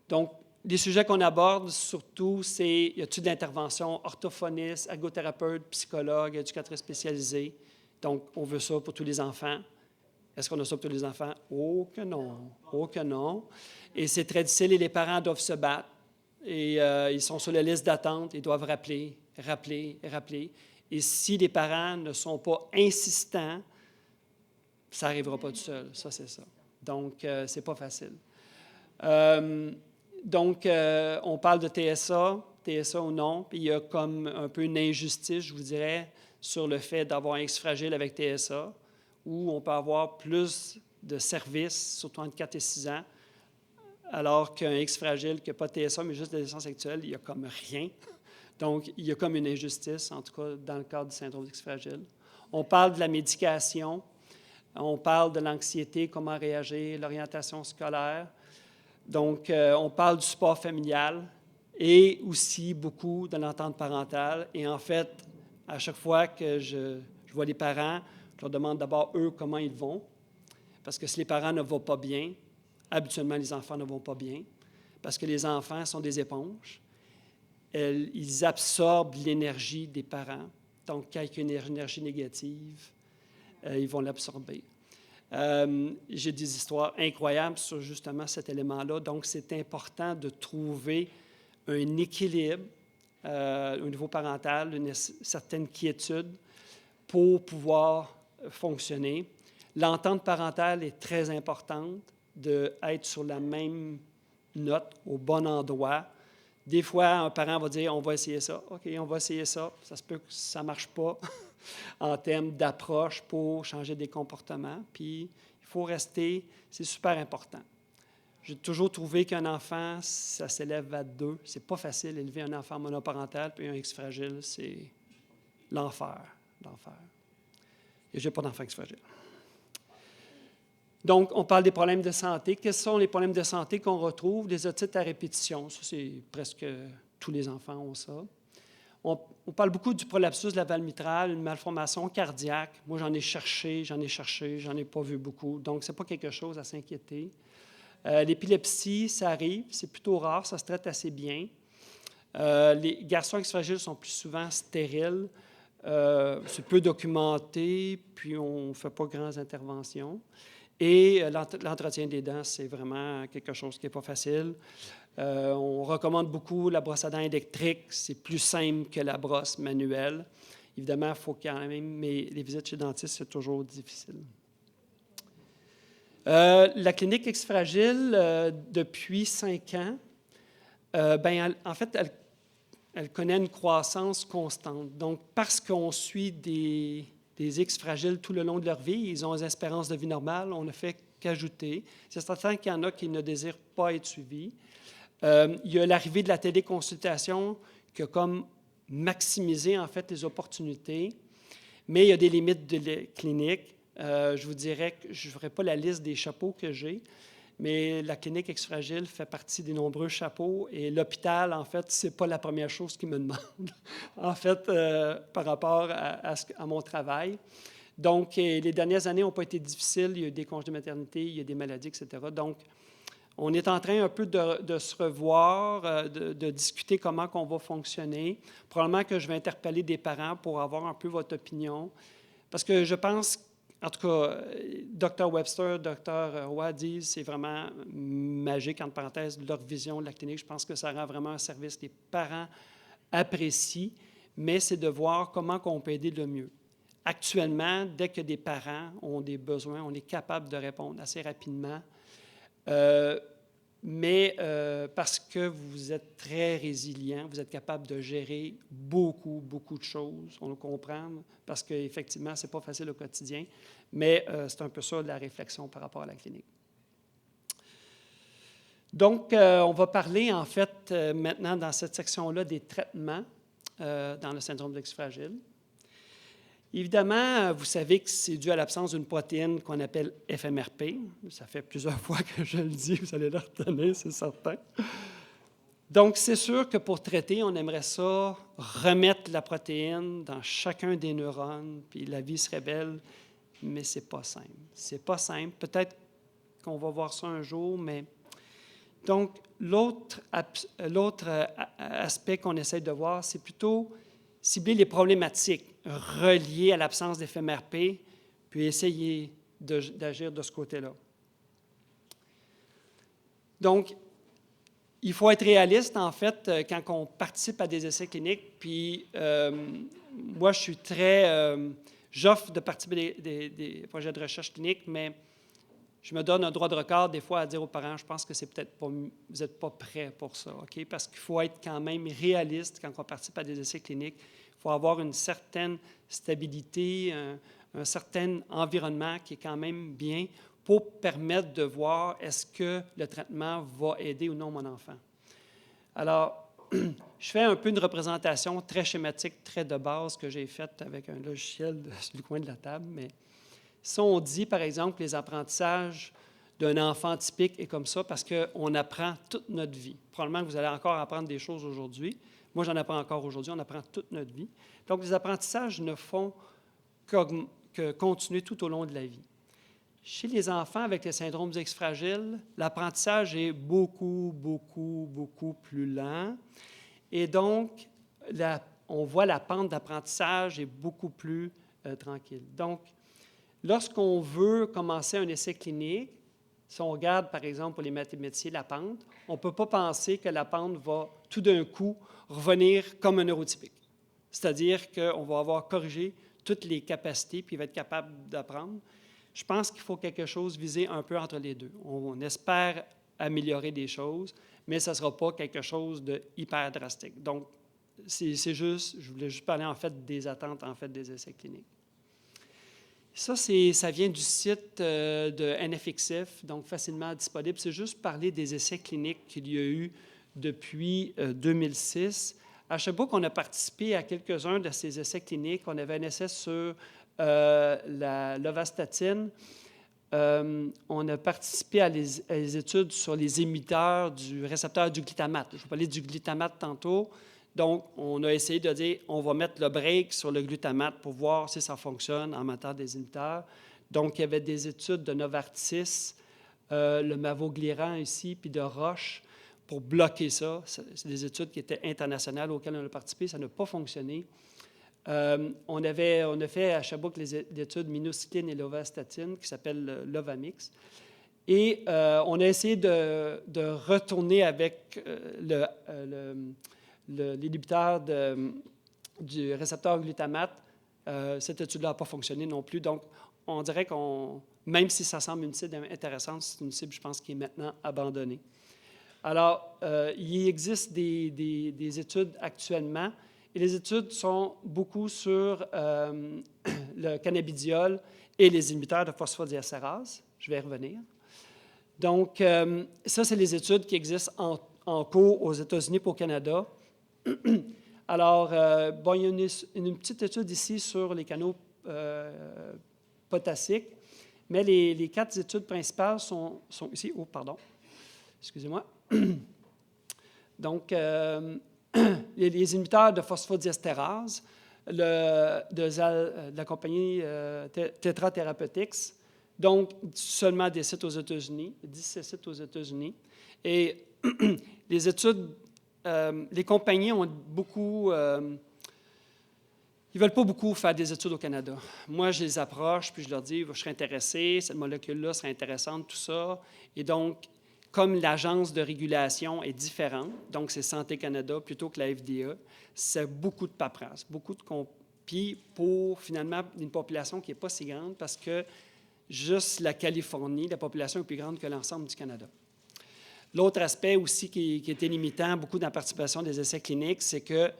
B: Donc, les sujets qu'on aborde, surtout, c'est y a-t-il d'intervention orthophoniste, ergothérapeute, psychologue, éducatrice spécialisée. Donc, on veut ça pour tous les enfants. Est-ce qu'on a ça pour tous les enfants? Oh que non, oh que non. Et c'est très difficile et les parents doivent se battre. Et ils sont sur la liste d'attente, ils doivent rappeler. Et si les parents ne sont pas insistants, ça n'arrivera pas tout seul, ça c'est ça. Donc, c'est pas facile. Donc, on parle de TSA ou non, puis il y a comme un peu une injustice, je vous dirais, sur le fait d'avoir un X-Fragile avec TSA, où on peut avoir plus de services, surtout entre 4 et 6 ans, alors qu'un X-Fragile qui n'a pas de TSA, mais juste de déficience sexuelle, il n'y a comme rien. Donc, il y a comme une injustice, en tout cas, dans le cadre du syndrome X-Fragile. On parle de la médication, on parle de l'anxiété, comment réagir, l'orientation scolaire. Donc, on parle du support familial et aussi beaucoup de l'entente parentale. Et en fait, à chaque fois que je vois les parents, je leur demande d'abord, eux, comment ils vont. Parce que si les parents ne vont pas bien, habituellement, les enfants ne vont pas bien. Parce que les enfants sont des éponges. Ils absorbent l'énergie des parents. Donc, quand il y a une énergie négative, ils vont l'absorber. J'ai des histoires incroyables sur justement cet élément-là. Donc, c'est important de trouver un équilibre au niveau parental, une certaine quiétude pour pouvoir fonctionner. L'entente parentale est très importante, d'être sur la même note, au bon endroit. Des fois, un parent va dire « on va essayer ça ». OK, on va essayer ça. Ça se peut que ça ne marche pas en termes d'approche pour changer des comportements. Puis, il faut rester, c'est super important. J'ai toujours trouvé qu'un enfant, ça s'élève à deux. C'est pas facile d'élever un enfant monoparental puis un X fragile, c'est l'enfer. L'enfer. Et je n'ai pas d'enfant X fragile. Donc, on parle des problèmes de santé. Quels sont les problèmes de santé qu'on retrouve? Des otites à répétition. Ça, c'est presque tous les enfants ont ça. On parle beaucoup du prolapsus de la valve mitrale, une malformation cardiaque. Moi, j'en ai cherché, j'en ai pas vu beaucoup. Donc, ce n'est pas quelque chose à s'inquiéter. L'épilepsie, ça arrive, c'est plutôt rare, ça se traite assez bien. Les garçons X fragiles sont plus souvent stériles. C'est peu documenté, puis on ne fait pas grandes interventions. Et l'entretien des dents, c'est vraiment quelque chose qui n'est pas facile. On recommande beaucoup la brosse à dents électrique. C'est plus simple que la brosse manuelle. Évidemment, il faut quand même, mais les visites chez le dentiste, c'est toujours difficile. La clinique X-Fragile, depuis 5 ans, en fait, elle connaît une croissance constante. Donc, parce qu'on suit des X fragiles tout le long de leur vie, ils ont des espérances de vie normales, on ne fait qu'ajouter. C'est certain qu'il y en a qui ne désirent pas être suivis. Il y a l'arrivée de la téléconsultation qui a comme maximisé, en fait, les opportunités, mais il y a des limites de la clinique. Je vous dirais que je ne ferai pas la liste des chapeaux que j'ai, mais la clinique X-Fragile fait partie des nombreux chapeaux et l'hôpital, en fait, ce n'est pas la première chose qu'ils me demandent, en fait, par rapport à mon travail. Donc, les dernières années n'ont pas été difficiles. Il y a eu des congés de maternité, il y a des maladies, etc. Donc, on est en train un peu de se revoir, de discuter comment on va fonctionner. Probablement que je vais interpeller des parents pour avoir un peu votre opinion, parce que je pense, en tout cas, Dr. Webster, Dr. Roy disent c'est vraiment magique, entre parenthèses, leur vision de la clinique. Je pense que ça rend vraiment un service que les parents apprécient, mais c'est de voir comment on peut aider le mieux. Actuellement, dès que des parents ont des besoins, on est capable de répondre assez rapidement. Mais parce que vous êtes très résilient, vous êtes capable de gérer beaucoup, beaucoup de choses, on le comprend, parce qu'effectivement, ce n'est pas facile au quotidien, mais c'est un peu ça la réflexion par rapport à la clinique. Donc, on va parler, en fait, maintenant, dans cette section-là, des traitements dans le syndrome d'X fragile. Évidemment, vous savez que c'est dû à l'absence d'une protéine qu'on appelle FMRP. Ça fait plusieurs fois que je le dis, vous allez le retenir, c'est certain. Donc, c'est sûr que pour traiter, on aimerait ça remettre la protéine dans chacun des neurones, puis la vie serait belle, mais ce n'est pas simple. C'est pas simple. Peut-être qu'on va voir ça un jour, mais... Donc, l'autre aspect qu'on essaie de voir, c'est plutôt cibler les problématiques reliées à l'absence d'FMRP, puis essayer d'agir de ce côté-là. Donc, il faut être réaliste, en fait, quand on participe à des essais cliniques. Puis, moi, je suis très... j'offre de participer à des projets de recherche clinique, mais je me donne un droit de regard des fois à dire aux parents, je pense que c'est peut-être pas, vous n'êtes pas prêts pour ça, OK? Parce qu'il faut être quand même réaliste quand on participe à des essais cliniques. Il faut avoir une certaine stabilité, un certain environnement qui est quand même bien pour permettre de voir est-ce que le traitement va aider ou non mon enfant. Alors, je fais un peu une représentation très schématique, très de base que j'ai faite avec un logiciel sur le coin de la table, mais si on dit, par exemple, que les apprentissages d'un enfant typique est comme ça parce qu'on apprend toute notre vie. Probablement que vous allez encore apprendre des choses aujourd'hui. Moi, j'en apprends encore aujourd'hui. On apprend toute notre vie. Donc, les apprentissages ne font que continuer tout au long de la vie. Chez les enfants avec les syndromes X fragiles, l'apprentissage est beaucoup, beaucoup, beaucoup plus lent. Et donc, on voit la pente d'apprentissage est beaucoup plus tranquille. Donc, lorsqu'on veut commencer un essai clinique, si on regarde, par exemple, pour les mathématiciens, la pente, on ne peut pas penser que la pente va tout d'un coup revenir comme un neurotypique. C'est-à-dire qu'on va avoir corrigé toutes les capacités, puis il va être capable d'apprendre. Je pense qu'il faut quelque chose viser un peu entre les deux. On espère améliorer des choses, mais ça ne sera pas quelque chose de hyper drastique. Donc, c'est juste, je voulais juste parler en fait des attentes en fait des essais cliniques. Ça vient du site de NFXF, donc facilement disponible. C'est juste parler des essais cliniques qu'il y a eu depuis 2006. À Sherbrooke, on a participé à quelques-uns de ces essais cliniques. On avait un essai sur la lovastatine. On a participé à les études sur les émetteurs du récepteur du glutamate. Je vais parler du glutamate tantôt. Donc, on a essayé de dire, on va mettre le break sur le glutamate pour voir si ça fonctionne en matière des inhibiteurs. Donc, il y avait des études de Novartis, le Mavoglirant ici, puis de Roche, pour bloquer ça. C'est des études qui étaient internationales auxquelles on a participé. Ça n'a pas fonctionné. On a fait à Sherbrooke l'étude minocycline et lovastatine qui s'appelle Lovamix. Et on a essayé de retourner avec l'inhibiteur du récepteur glutamate. Cette étude-là n'a pas fonctionné non plus. Donc, on dirait même si ça semble une cible intéressante, c'est une cible, je pense, qui est maintenant abandonnée. Alors, il existe des études actuellement, et les études sont beaucoup sur le cannabidiol et les inhibiteurs de phosphodiestérase. Je vais y revenir. Donc, ça, c'est les études qui existent en cours aux États-Unis et au Canada. Alors, bon, il y a une petite étude ici sur les canaux potassiques, mais les 4 études principales sont ici. Oh, pardon. Excusez-moi. Donc, les inhibiteurs de phosphodiestérase de la compagnie Tetra Therapeutics, donc seulement des sites aux États-Unis, 17 sites aux États-Unis. Et les études, les compagnies ont beaucoup... ils ne veulent pas beaucoup faire des études au Canada. Moi, je les approche, puis je leur dis, je serais intéressé, cette molécule-là serait intéressante, tout ça. Et donc, comme l'agence de régulation est différente, donc c'est Santé Canada plutôt que la FDA, c'est beaucoup de paperasse, beaucoup de puis pour finalement une population qui n'est pas si grande parce que juste la Californie, la population est plus grande que l'ensemble du Canada. L'autre aspect aussi qui était limitant, beaucoup dans la participation des essais cliniques, c'est qu'il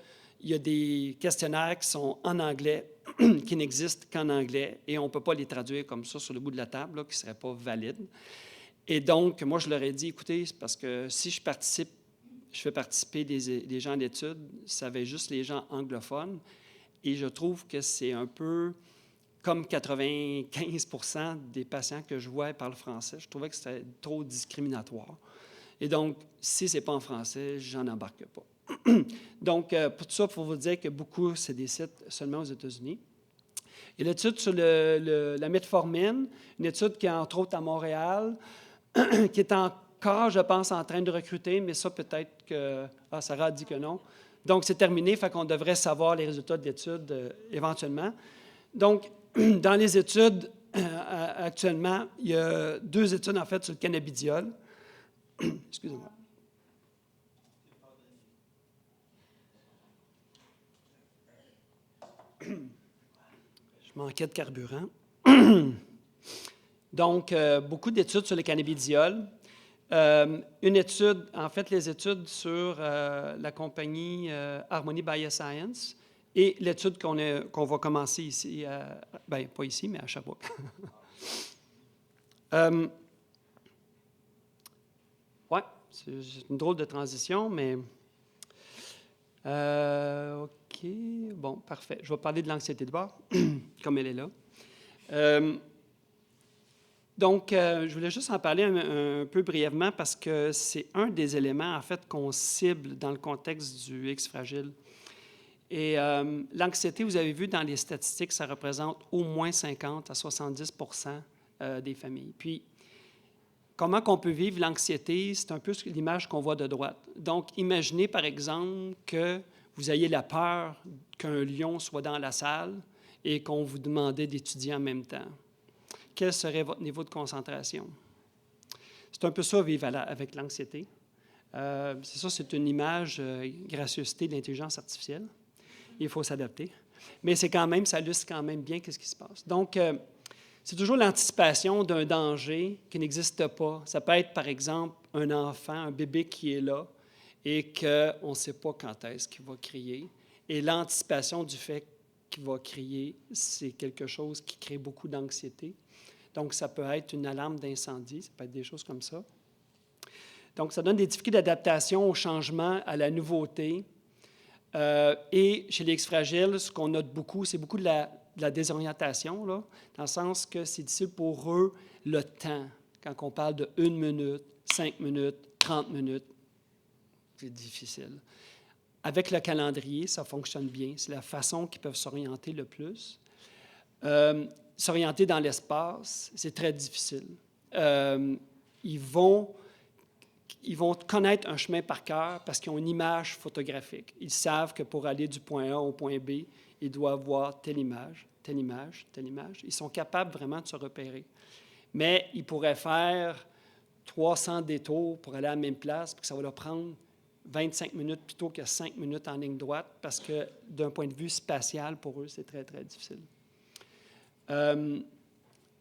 B: y a des questionnaires qui sont en anglais, qui n'existent qu'en anglais, et on ne peut pas les traduire comme ça sur le bout de la table, là, qui ne seraient pas valides. Et donc, moi, je leur ai dit, écoutez, c'est parce que si je fais participer des gens d'études, ça va être juste les gens anglophones, et je trouve que c'est un peu comme 95% des patients que je vois parlent français. Je trouvais que c'était trop discriminatoire. Et donc, si ce n'est pas en français, je n'en embarque pas. Donc, pour tout ça, il faut vous dire que beaucoup, c'est des sites seulement aux États-Unis. Et l'étude sur la metformine, une étude qui est entre autres à Montréal, qui est encore, je pense, en train de recruter, mais ça, peut-être que... Ah, Sarah a dit que non. Donc, c'est terminé, fait qu'on devrait savoir les résultats de l'étude éventuellement. Donc, dans les études, actuellement, il y a 2 études, en fait, sur le cannabidiol. Excusez-moi. Je manquais de carburant. Donc, beaucoup d'études sur le cannabidiol. Une étude, en fait, les études sur la compagnie Harmony Bioscience et l'étude qu'on va commencer ici, bien, pas ici, mais à Sherbrooke. Oui, c'est une drôle de transition, mais... OK, bon, parfait. Je vais parler de l'anxiété de bord, comme elle est là. Donc, je voulais juste en parler un peu brièvement parce que c'est un des éléments, en fait, qu'on cible dans le contexte du X fragile. Et l'anxiété, vous avez vu dans les statistiques, ça représente au moins 50 à 70% des familles. Puis, comment qu'on peut vivre l'anxiété, c'est un peu l'image qu'on voit de droite. Donc, imaginez, par exemple, que vous ayez la peur qu'un lion soit dans la salle et qu'on vous demandait d'étudier en même temps. quel serait votre niveau de concentration? C'est un peu ça, vivre avec l'anxiété. C'est ça, c'est une image gracieuseté de l'intelligence artificielle. Il faut s'adapter. Mais c'est quand même, ça illustre quand même bien ce qui se passe. Donc, c'est toujours l'anticipation d'un danger qui n'existe pas. Ça peut être, par exemple, un enfant, un bébé qui est là et qu'on ne sait pas quand est-ce qu'il va crier. Et l'anticipation du fait qu'il va crier, c'est quelque chose qui crée beaucoup d'anxiété. Donc, ça peut être une alarme d'incendie, ça peut être des choses comme ça. Donc, ça donne des difficultés d'adaptation au changement, à la nouveauté. Et chez les X-fragiles, ce qu'on note beaucoup, c'est beaucoup de la désorientation, là, dans le sens que c'est difficile pour eux le temps. Quand on parle de 1 minute, 5 minutes, 30 minutes, c'est difficile. Avec le calendrier, ça fonctionne bien. C'est la façon qu'ils peuvent s'orienter le plus. S'orienter dans l'espace, c'est très difficile. Ils vont connaître un chemin par cœur parce qu'ils ont une image photographique. Ils savent que pour aller du point A au point B, ils doivent voir telle image, telle image, telle image. Ils sont capables vraiment de se repérer. Mais ils pourraient faire 300 détours pour aller à la même place, puis que ça va leur prendre 25 minutes plutôt que 5 minutes en ligne droite, parce que d'un point de vue spatial, pour eux, c'est très, très difficile.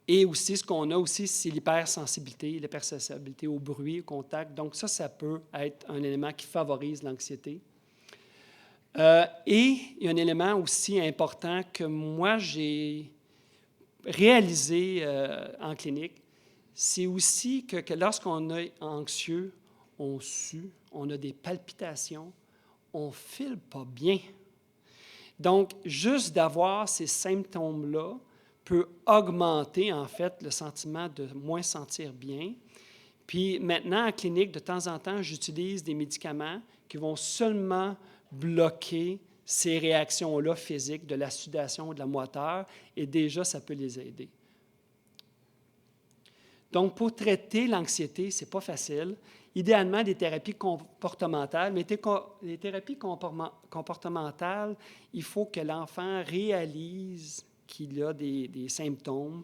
B: Et aussi, ce qu'on a aussi, c'est l'hypersensibilité, l'hypersensibilité au bruit, au contact. Donc ça peut être un élément qui favorise l'anxiété. Et il y a un élément aussi important que moi, j'ai réalisé en clinique, c'est aussi que lorsqu'on est anxieux, on sue, on a des palpitations, on ne file pas bien. Donc, juste d'avoir ces symptômes-là peut augmenter, en fait, le sentiment de moins se sentir bien. Puis maintenant, en clinique, de temps en temps, j'utilise des médicaments qui vont seulement bloquer ces réactions-là physiques, de la sudation, de la moiteur, et déjà, ça peut les aider. Donc, pour traiter l'anxiété, ce n'est pas facile. Idéalement, des thérapies comportementales, mais les thérapies comportementales, il faut que l'enfant réalise qu'il a des symptômes.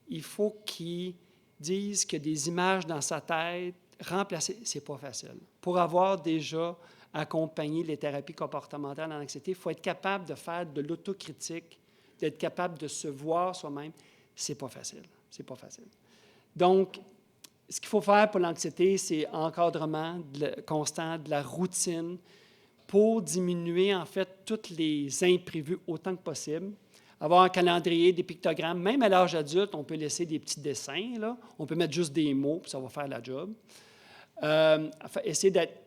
B: Il faut qu'il dise qu'il y a des images dans sa tête. Remplacer, ce n'est pas facile. Pour avoir déjà accompagné les thérapies comportementales en anxiété, il faut être capable de faire de l'autocritique, d'être capable de se voir soi-même. Ce n'est pas facile. C'est pas facile. Donc, ce qu'il faut faire pour l'anxiété, c'est encadrement constant, de la routine, pour diminuer, en fait, tous les imprévus autant que possible. Avoir un calendrier, des pictogrammes. Même à l'âge adulte, on peut laisser des petits dessins, là. On peut mettre juste des mots, puis ça va faire la job. Essayer d'être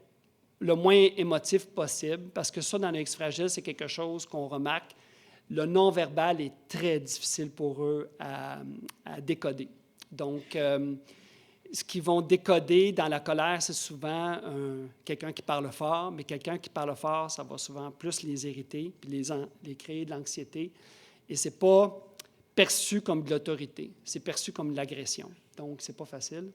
B: le moins émotif possible, parce que ça, dans les X-fragiles, c'est quelque chose qu'on remarque. Le non-verbal est très difficile pour eux à décoder. Donc, ce qu'ils vont décoder dans la colère, c'est souvent quelqu'un qui parle fort, mais quelqu'un qui parle fort, ça va souvent plus les irriter, puis les créer de l'anxiété. Et ce n'est pas perçu comme de l'autorité, c'est perçu comme de l'agression. Donc, ce n'est pas facile.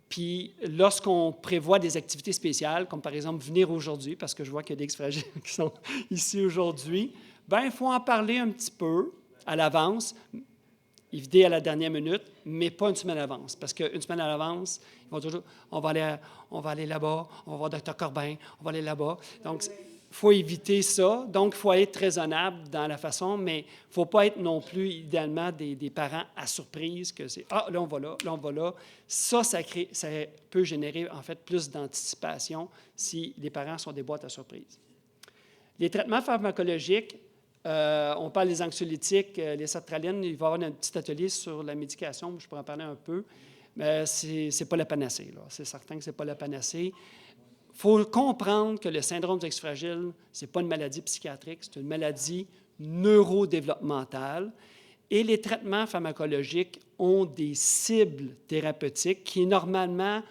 B: Puis, lorsqu'on prévoit des activités spéciales, comme par exemple venir aujourd'hui, parce que je vois qu'il y a des X-fragiles qui sont ici aujourd'hui, bien, il faut en parler un petit peu à l'avance, éviter à la dernière minute, mais pas une semaine à l'avance. Parce qu'une semaine à l'avance, ils vont toujours, on va aller là-bas, on va voir Dr. Corbin, on va aller là-bas. Donc, il faut éviter ça. Donc, il faut être raisonnable dans la façon, mais il ne faut pas être non plus, idéalement, des parents à surprise, que c'est « Ah, là, on va là, là, on va là ». Ça peut générer, en fait, plus d'anticipation si les parents sont des boîtes à surprise. Les traitements pharmacologiques, on parle des anxiolytiques, les sertralines, il va y avoir un petit atelier sur la médication, je pourrais en parler un peu, mais ce n'est pas la panacée, là. C'est certain que ce n'est pas la panacée. Il faut comprendre que le syndrome du X-fragile, ce n'est pas une maladie psychiatrique, c'est une maladie neurodéveloppementale. Et les traitements pharmacologiques ont des cibles thérapeutiques qui est normalement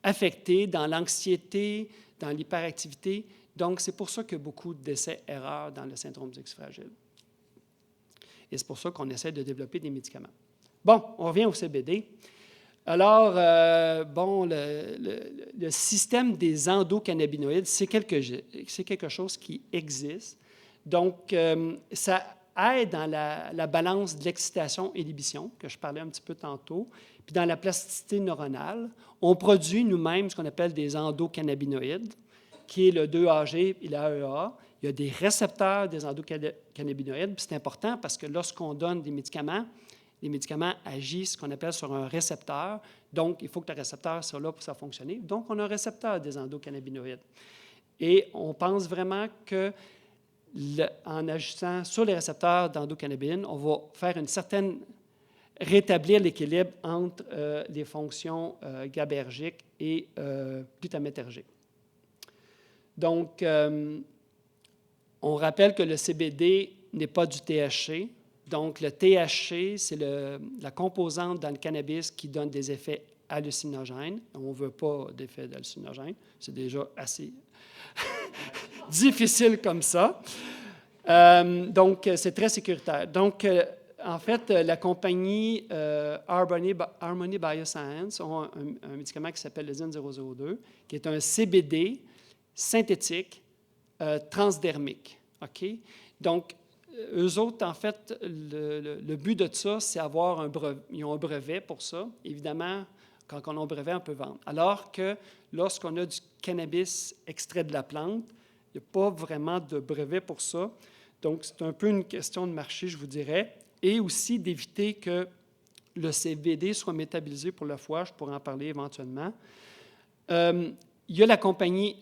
B: affectées dans l'anxiété, dans l'hyperactivité. Donc, c'est pour ça qu'il y a beaucoup d'essais-erreurs dans le syndrome du X-fragile. Et c'est pour ça qu'on essaie de développer des médicaments. Bon, on revient au CBD. Alors, le système des endocannabinoïdes, c'est quelque chose qui existe. Donc, ça aide dans la balance de l'excitation et l'inhibition, que je parlais un petit peu tantôt, puis dans la plasticité neuronale. On produit nous-mêmes ce qu'on appelle des endocannabinoïdes, qui est le 2-AG et l'AEA. Il y a des récepteurs des endocannabinoïdes, puis c'est important parce que lorsqu'on donne des médicaments, les médicaments agissent ce qu'on appelle sur un récepteur. Donc, il faut que le récepteur soit là pour ça fonctionner. Donc, on a un récepteur des endocannabinoïdes. Et on pense vraiment que en agissant sur les récepteurs d'endocannabinoïdes, on va faire une certaine rétablir l'équilibre entre les fonctions GABAergiques et glutamétergiques. Donc, on rappelle que le CBD n'est pas du THC. Donc, le THC, c'est la composante dans le cannabis qui donne des effets hallucinogènes. On ne veut pas d'effets hallucinogènes. C'est déjà assez difficile comme ça. Donc, c'est très sécuritaire. Donc, en fait, la compagnie Harmony Bioscience a un médicament qui s'appelle le ZYN002, qui est un CBD synthétique transdermique. OK? Donc, eux autres, en fait, le but de ça, c'est avoir un brevet. Ils ont un brevet pour ça. Évidemment, quand on a un brevet, on peut vendre. Alors que lorsqu'on a du cannabis extrait de la plante, il n'y a pas vraiment de brevet pour ça. Donc, c'est un peu une question de marché, je vous dirais, et aussi d'éviter que le CBD soit métabolisé pour le foie. Je pourrais en parler éventuellement. Il y a la compagnie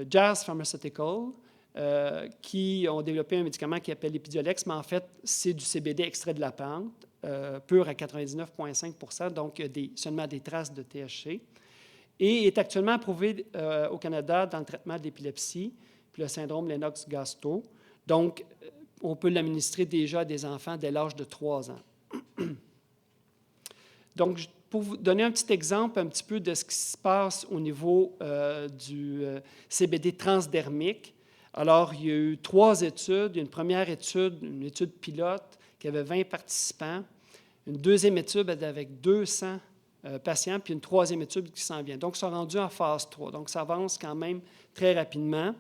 B: Jazz Pharmaceutical qui ont développé un médicament qui s'appelle l'Epidiolex, mais en fait, c'est du CBD extrait de la plante, pur à 99,5 %, donc seulement des traces de THC, et est actuellement approuvé au Canada dans le traitement de l'épilepsie puis le syndrome Lennox-Gastaut. Donc, on peut l'administrer déjà à des enfants dès l'âge de 3 ans. Donc, pour vous donner un petit exemple un petit peu de ce qui se passe au niveau du CBD transdermique, alors, il y a eu 3 études. Il y a une première étude, une étude pilote, qui avait 20 participants. Une deuxième étude avec 200 patients, puis une troisième étude qui s'en vient. Donc, ils sont rendus en phase 3. Donc, ça avance quand même très rapidement.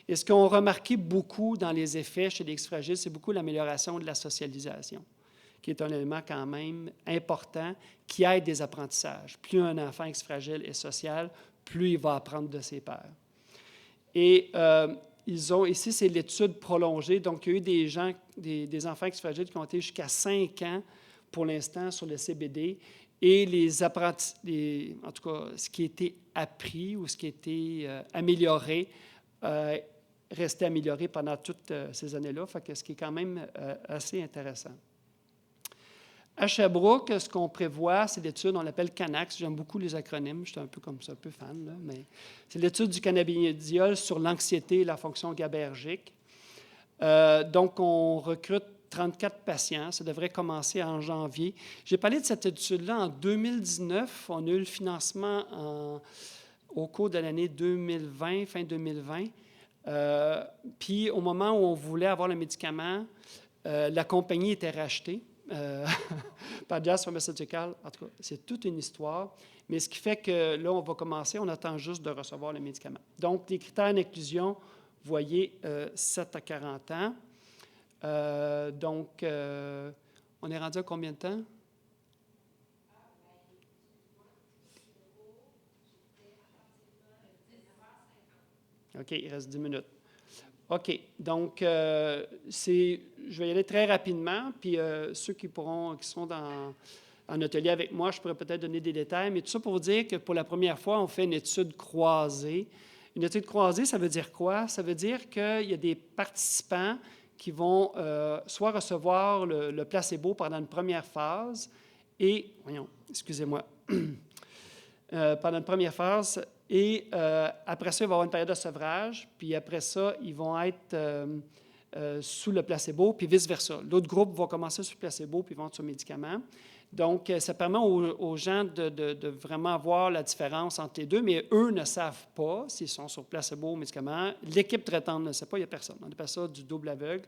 B: Et ce qu'on a remarqué beaucoup dans les effets chez les X-fragiles, c'est beaucoup l'amélioration de la socialisation, qui est un élément quand même important qui aide des apprentissages. Plus un enfant X-fragile est social, plus il va apprendre de ses pairs. Et ici, c'est l'étude prolongée. Donc, il y a eu des enfants X-fragiles qui ont été jusqu'à 5 ans pour l'instant sur le CBD. Et en tout cas, ce qui a été appris ou ce qui a été amélioré restait amélioré pendant toutes ces années-là, ce qui est quand même assez intéressant. À Sherbrooke, ce qu'on prévoit, c'est l'étude, on l'appelle CANAX. J'aime beaucoup les acronymes, je suis un peu comme ça, un peu fan, là, mais c'est l'étude du cannabidiol sur l'anxiété et la fonction GABAergique. Donc, on recrute 34 patients. Ça devrait commencer en janvier. J'ai parlé de cette étude-là en 2019. On a eu le financement au cours de l'année 2020, fin 2020. Puis, au moment où on voulait avoir le médicament, la compagnie était rachetée par Jazz Pharmaceutical. En tout cas, c'est toute une histoire. Mais ce qui fait que là, on va commencer, on attend juste de recevoir le médicament. Donc, les critères d'inclusion, vous voyez, 7 à 40 ans. Donc, on est rendu à combien de temps? OK, il reste 10 minutes. OK, donc, je vais y aller très rapidement, puis ceux qui sont en atelier avec moi, je pourrais peut-être donner des détails, mais tout ça pour vous dire que pour la première fois, on fait une étude croisée. Une étude croisée, ça veut dire quoi? Ça veut dire qu'il y a des participants qui vont soit recevoir le placebo pendant une première phase et, pendant une première phase, et après ça, il va y avoir une période de sevrage, puis après ça, ils vont être sous le placebo, puis vice-versa. L'autre groupe va commencer sur le placebo, puis ils vont être sur le médicament. Donc, ça permet aux gens de vraiment voir la différence entre les deux, mais eux ne savent pas s'ils sont sur placebo ou médicament. L'équipe traitante ne sait pas, il n'y a personne. On appelle ça du double aveugle.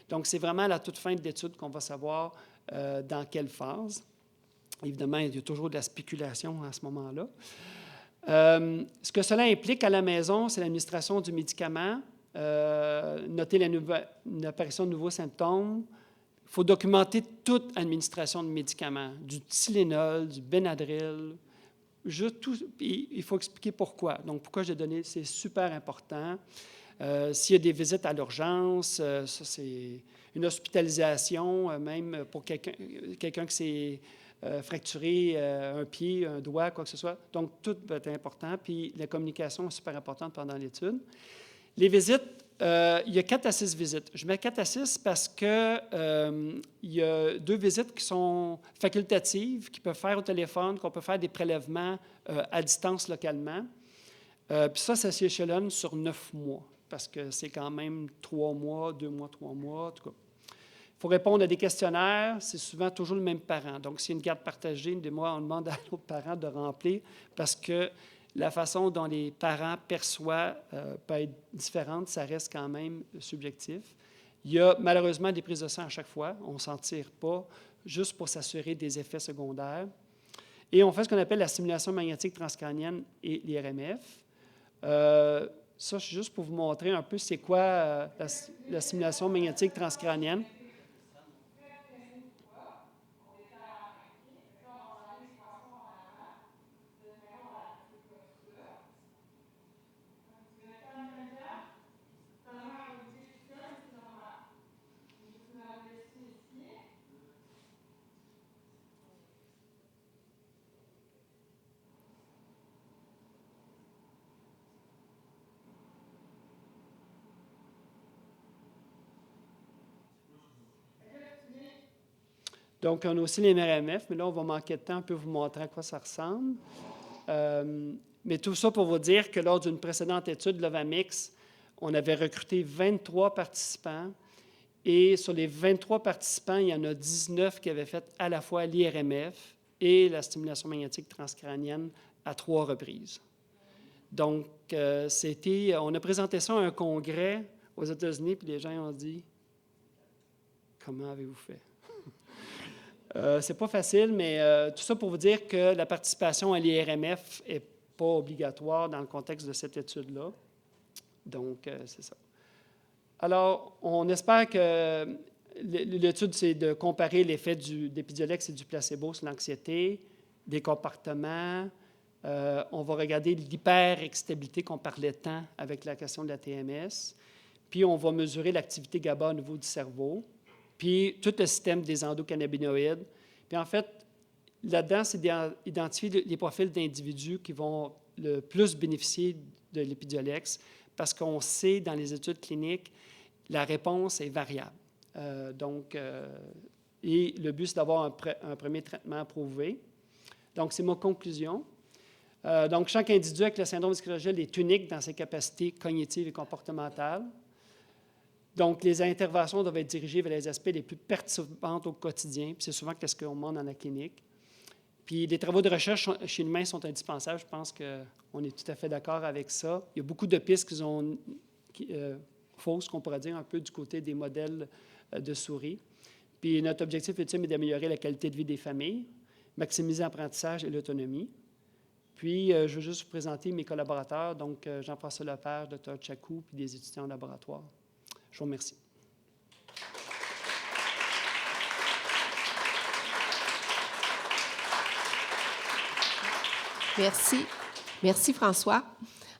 B: Donc, c'est vraiment à la toute fin de l'étude qu'on va savoir dans quelle phase. Évidemment, il y a toujours de la spéculation à ce moment-là. Ce que cela implique à la maison, c'est l'administration du médicament noter l'apparition de nouveaux symptômes. Il faut documenter toute administration de médicaments, du Tylenol, du Benadryl, juste tout. Il faut expliquer pourquoi. Donc, pourquoi j'ai donné, c'est super important. S'il y a des visites à l'urgence, ça c'est une hospitalisation, même pour quelqu'un qui s'est fracturé un pied, un doigt, quoi que ce soit. Donc, tout va être important. Puis, la communication est super importante pendant l'étude. Les visites, il y a 4 à 6 visites. Je mets 4 à 6 parce que il y a 2 visites qui sont facultatives, qui peuvent faire au téléphone, qu'on peut faire des prélèvements à distance localement. Puis ça s'échelonne sur 9 mois, parce que c'est quand même 3 mois, 2 mois, 3 mois, en tout cas. Il faut répondre à des questionnaires, c'est souvent toujours le même parent. Donc, s'il y a une garde partagée, des mois, on demande à l'autre parent de remplir, parce que la façon dont les parents perçoivent peut être différente, ça reste quand même subjectif. Il y a malheureusement des prises de sang à chaque fois, on ne s'en tire pas, juste pour s'assurer des effets secondaires. Et on fait ce qu'on appelle la stimulation magnétique transcrânienne et l'IRMF. Ça, c'est juste pour vous montrer un peu c'est quoi la stimulation magnétique transcrânienne. Donc, on a aussi les MRMF, mais là, on va manquer de temps, on peut vous montrer à quoi ça ressemble. Mais tout ça pour vous dire que lors d'une précédente étude, Lovamix, on avait recruté 23 participants. Et sur les 23 participants, il y en a 19 qui avaient fait à la fois l'IRMF et la stimulation magnétique transcrânienne à 3 reprises. Donc, on a présenté ça à un congrès aux États-Unis, puis les gens ont dit « Comment avez-vous fait? » C'est pas facile, mais tout ça pour vous dire que la participation à l'IRMF n'est pas obligatoire dans le contexte de cette étude-là. Donc, c'est ça. Alors, on espère que l'étude, c'est de comparer l'effet d'Épidiolex et du placebo sur l'anxiété, des comportements. On va regarder l'hyperexcitabilité qu'on parlait tant avec la question de la TMS. Puis, on va mesurer l'activité GABA au niveau du cerveau. Puis, tout le système des endocannabinoïdes. Puis, en fait, là-dedans, c'est d'identifier les profils d'individus qui vont le plus bénéficier de l'Épidiolex parce qu'on sait, dans les études cliniques, la réponse est variable. Et le but, c'est d'avoir un premier traitement approuvé. Donc, c'est ma conclusion. Donc, chaque individu avec le syndrome d'Esquivel est unique dans ses capacités cognitives et comportementales. Donc, les interventions doivent être dirigées vers les aspects les plus perturbants au quotidien, puis c'est souvent ce qu'on demande dans la clinique. Puis, les travaux de recherche chez l'humain sont indispensables. Je pense qu'on est tout à fait d'accord avec ça. Il y a beaucoup de pistes qui sont fausses, qu'on pourrait dire, un peu du côté des modèles de souris. Puis, notre objectif ultime est d'améliorer la qualité de vie des familles, maximiser l'apprentissage et l'autonomie. Puis, je veux juste vous présenter mes collaborateurs, donc Jean-François Lepage, Dr. Tchakou, puis des étudiants en laboratoire. Je vous remercie.
A: Merci. Merci, François.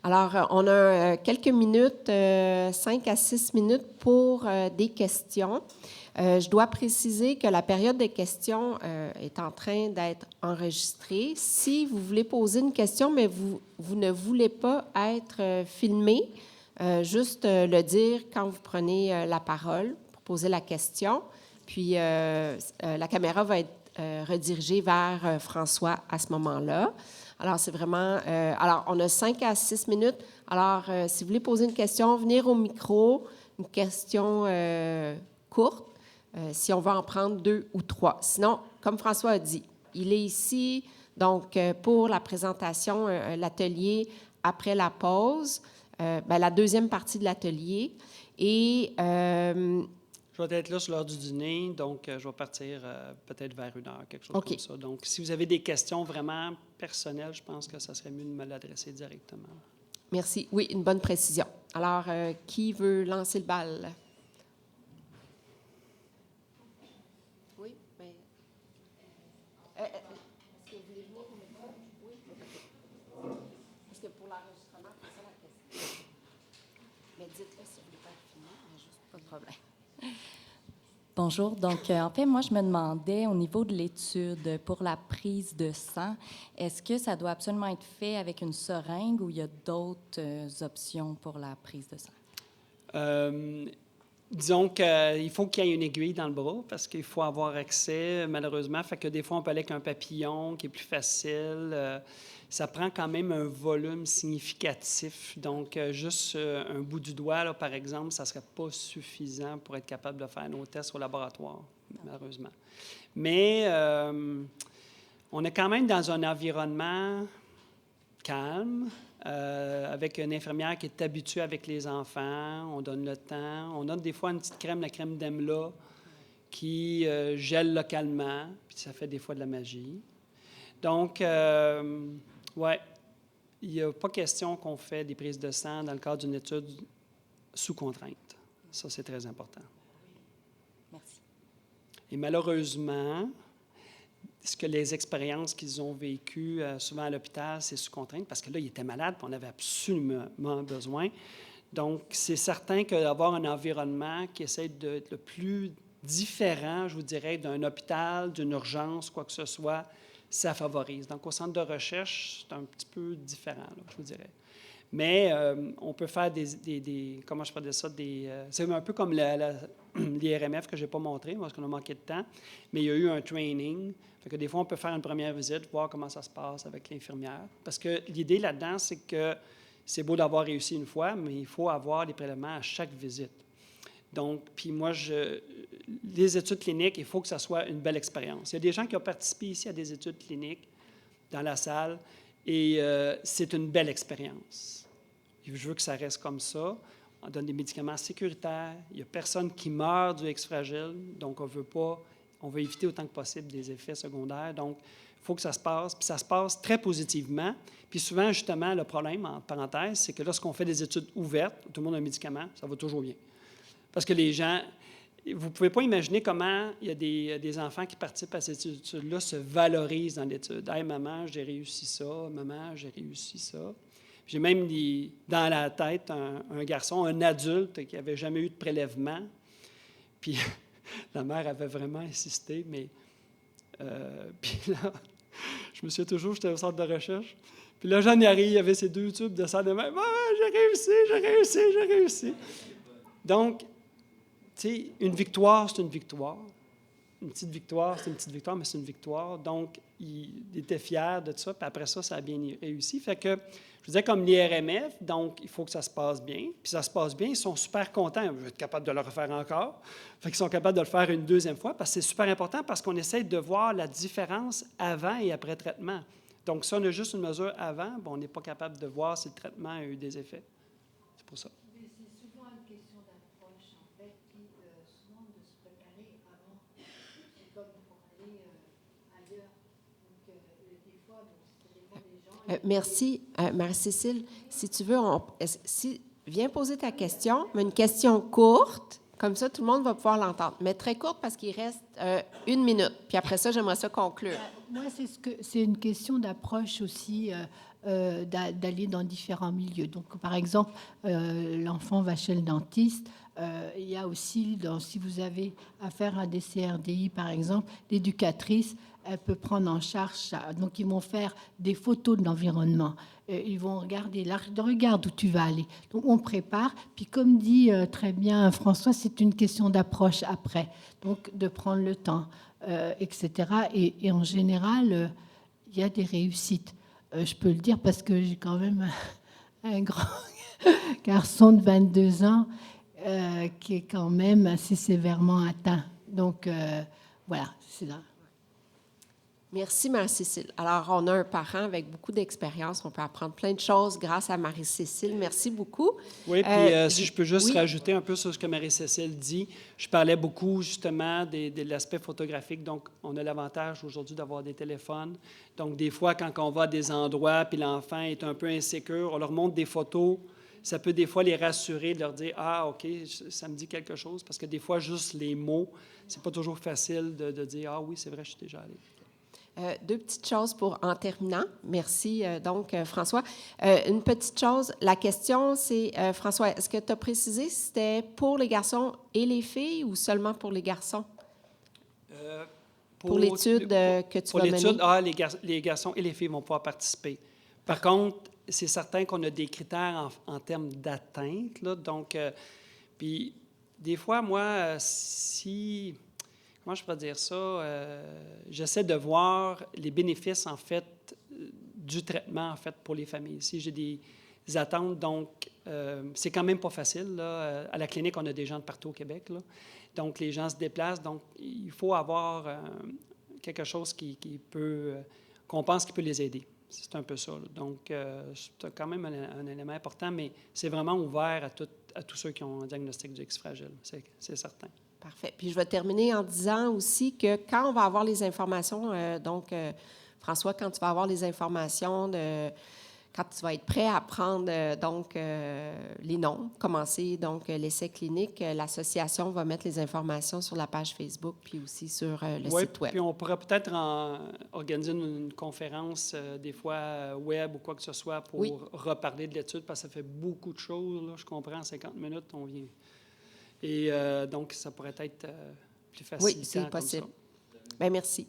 A: Alors, on a quelques minutes, 5 à 6 minutes pour des questions. Je dois préciser que la période des questions est en train d'être enregistrée. Si vous voulez poser une question, mais vous ne voulez pas être filmé, juste le dire quand vous prenez la parole pour poser la question. Puis, la caméra va être redirigée vers François à ce moment-là. Alors, c'est vraiment... alors, on a 5 à 6 minutes. Alors, si vous voulez poser une question, venir au micro, une question courte, si on veut en prendre 2 ou 3. Sinon, comme François a dit, il est ici, donc, pour la présentation, l'atelier après la pause, la deuxième partie de l'atelier. Et...
B: je vais être là sur l'heure du dîner, donc je vais partir peut-être vers 1h, quelque chose comme ça. Donc, si vous avez des questions vraiment personnelles, je pense que ça serait mieux de me l'adresser directement.
A: Merci. Oui, une bonne précision. Alors, qui veut lancer le bal? Oui, mais... est-ce que vous voulez venir au micro? Oui. Parce que pour l'enregistrement, c'est ça la question. Mais dites-le si vous voulez pas finir, mais juste pas de problème.
D: Bonjour. Donc, en fait, moi, je me demandais, au niveau de l'étude pour la prise de sang, est-ce que ça doit absolument être fait avec une seringue ou il y a d'autres options pour la prise de sang?
B: Disons qu'il faut qu'il y ait une aiguille dans le bras parce qu'il faut avoir accès, malheureusement. Fait que des fois, on peut aller avec un papillon qui est plus facile. Ça prend quand même un volume significatif. Donc, juste un bout du doigt, là, par exemple, ça ne serait pas suffisant pour être capable de faire nos tests au laboratoire, malheureusement. Mais on est quand même dans un environnement calme, avec une infirmière qui est habituée avec les enfants. On donne le temps. On donne des fois une petite crème, la crème d'Emla, qui gèle localement, puis ça fait des fois de la magie. Donc, oui, il n'y a pas question qu'on fait des prises de sang dans le cadre d'une étude sous contrainte. Ça, c'est très important.
D: Merci.
B: Et malheureusement, ce que les expériences qu'ils ont vécues souvent à l'hôpital, c'est sous contrainte, parce que là, ils étaient malades, puis on avait absolument besoin. Donc, c'est certain que d'avoir un environnement qui essaie d'être le plus différent, je vous dirais, d'un hôpital, d'une urgence, quoi que ce soit, ça favorise. Donc, au centre de recherche, c'est un petit peu différent, là, je vous dirais. Mais on peut faire comment je parlais ça, c'est un peu comme l'IRMF que je n'ai pas montré parce qu'on a manqué de temps, mais il y a eu un training. Fait que des fois, on peut faire une première visite, voir comment ça se passe avec l'infirmière. Parce que l'idée là-dedans, c'est que c'est beau d'avoir réussi une fois, mais il faut avoir les prélèvements à chaque visite. Donc, puis moi, les études cliniques, il faut que ça soit une belle expérience. Il y a des gens qui ont participé ici à des études cliniques dans la salle et c'est une belle expérience. Je veux que ça reste comme ça. On donne des médicaments sécuritaires. Il n'y a personne qui meurt du X-Fragile, donc on veut éviter autant que possible des effets secondaires. Donc, il faut que ça se passe, puis ça se passe très positivement. Puis souvent, justement, le problème, en parenthèse, c'est que lorsqu'on fait des études ouvertes, tout le monde a un médicament, ça va toujours bien. Parce que les gens, vous ne pouvez pas imaginer comment il y a des enfants qui participent à cette étude-là se valorisent dans l'étude. « Hey, maman, j'ai réussi ça. Maman, j'ai réussi ça. » J'ai même dans la tête un garçon, un adulte qui n'avait jamais eu de prélèvement. Puis la mère avait vraiment insisté, mais... puis là, je me souviens toujours, j'étais au centre de recherche. Puis là, j'en arrive, il y avait ces 2 tubes de sang de même. « Ah, j'ai réussi. » Donc, tu sais, une victoire, c'est une victoire. Une petite victoire, c'est une petite victoire, mais c'est une victoire. Donc, il était fier de ça, puis après ça, ça a bien réussi. Fait que, je vous disais, comme l'IRMF, donc, il faut que ça se passe bien. Puis ça se passe bien, ils sont super contents. Je vais être capable de le refaire encore. Fait qu'ils sont capables de le faire une 2e fois, parce que c'est super important, parce qu'on essaie de voir la différence avant et après traitement. Donc, si on a juste une mesure avant, on n'est pas capable de voir si le traitement a eu des effets. C'est pour ça.
E: Mais c'est souvent une question d'approche, en fait, puis souvent de se préparer avant. C'est comme pour aller ailleurs. Donc, des fois, ça dépend des gens.
A: Merci, Marie-Cécile. Si tu veux, viens poser ta question, mais une question courte. Comme ça, tout le monde va pouvoir l'entendre. Mais très courte parce qu'il reste 1 minute. Puis après ça, j'aimerais ça conclure.
E: Moi, c'est une question d'approche aussi, d'aller dans différents milieux. Donc, par exemple, l'enfant va chez le dentiste. Il y a aussi, si vous avez affaire à des CRDI, par exemple, l'éducatrice, elle peut prendre en charge ça. Donc, ils vont faire des photos de l'environnement. Ils vont regarder, regarde où tu vas aller. Donc, on prépare. Puis, comme dit très bien François, c'est une question d'approche après. Donc, de prendre le temps, etc. Et en général, il y a des réussites. Je peux le dire parce que j'ai quand même un grand garçon de 22 ans qui est quand même assez sévèrement atteint. Donc, voilà, c'est là.
A: Merci, Marie-Cécile. Alors, on a un parent avec beaucoup d'expérience. On peut apprendre plein de choses grâce à Marie-Cécile. Merci beaucoup.
B: Oui, puis si je peux juste rajouter un peu sur ce que Marie-Cécile dit, je parlais beaucoup justement de l'aspect photographique. Donc, on a l'avantage aujourd'hui d'avoir des téléphones. Donc, des fois, quand on va à des endroits puis l'enfant est un peu insécure, on leur montre des photos ça peut des fois les rassurer, de leur dire « Ah, OK, ça me dit quelque chose », parce que des fois, juste les mots, c'est pas toujours facile de dire « Ah oui, c'est vrai, je suis déjà allé ».
A: Deux petites choses en terminant. Merci, François. Une petite chose, la question, c'est, François, est-ce que tu as précisé si c'était pour les garçons et les filles ou seulement pour les garçons? Pour l'étude que tu vas mener?
B: Pour l'étude, les garçons et les filles vont pouvoir participer. Par contre, c'est certain qu'on a des critères en termes d'atteinte, là, donc, puis des fois, moi, comment je pourrais dire ça? J'essaie de voir les bénéfices, en fait, du traitement, en fait, pour les familles. Si j'ai des attentes, donc, c'est quand même pas facile, là. À la clinique, on a des gens de partout au Québec, là. Donc, les gens se déplacent. Donc, il faut avoir quelque chose qu'on pense qui peut les aider. C'est un peu ça, là. Donc, c'est quand même un élément important, mais c'est vraiment ouvert à tous ceux qui ont un diagnostic du X fragile, c'est certain.
A: Parfait. Puis je vais terminer en disant aussi que quand on va avoir les informations, François, quand tu vas avoir les informations, quand tu vas être prêt à prendre les noms, commencer l'essai clinique, l'association va mettre les informations sur la page Facebook puis aussi sur le site web.
B: Puis on pourrait peut-être organiser une conférence, des fois web ou quoi que ce soit, pour reparler de l'étude, parce que ça fait beaucoup de choses, là, je comprends, en 50 minutes, on vient. Et donc, ça pourrait être plus facile.
A: Oui, c'est possible. Bien, merci.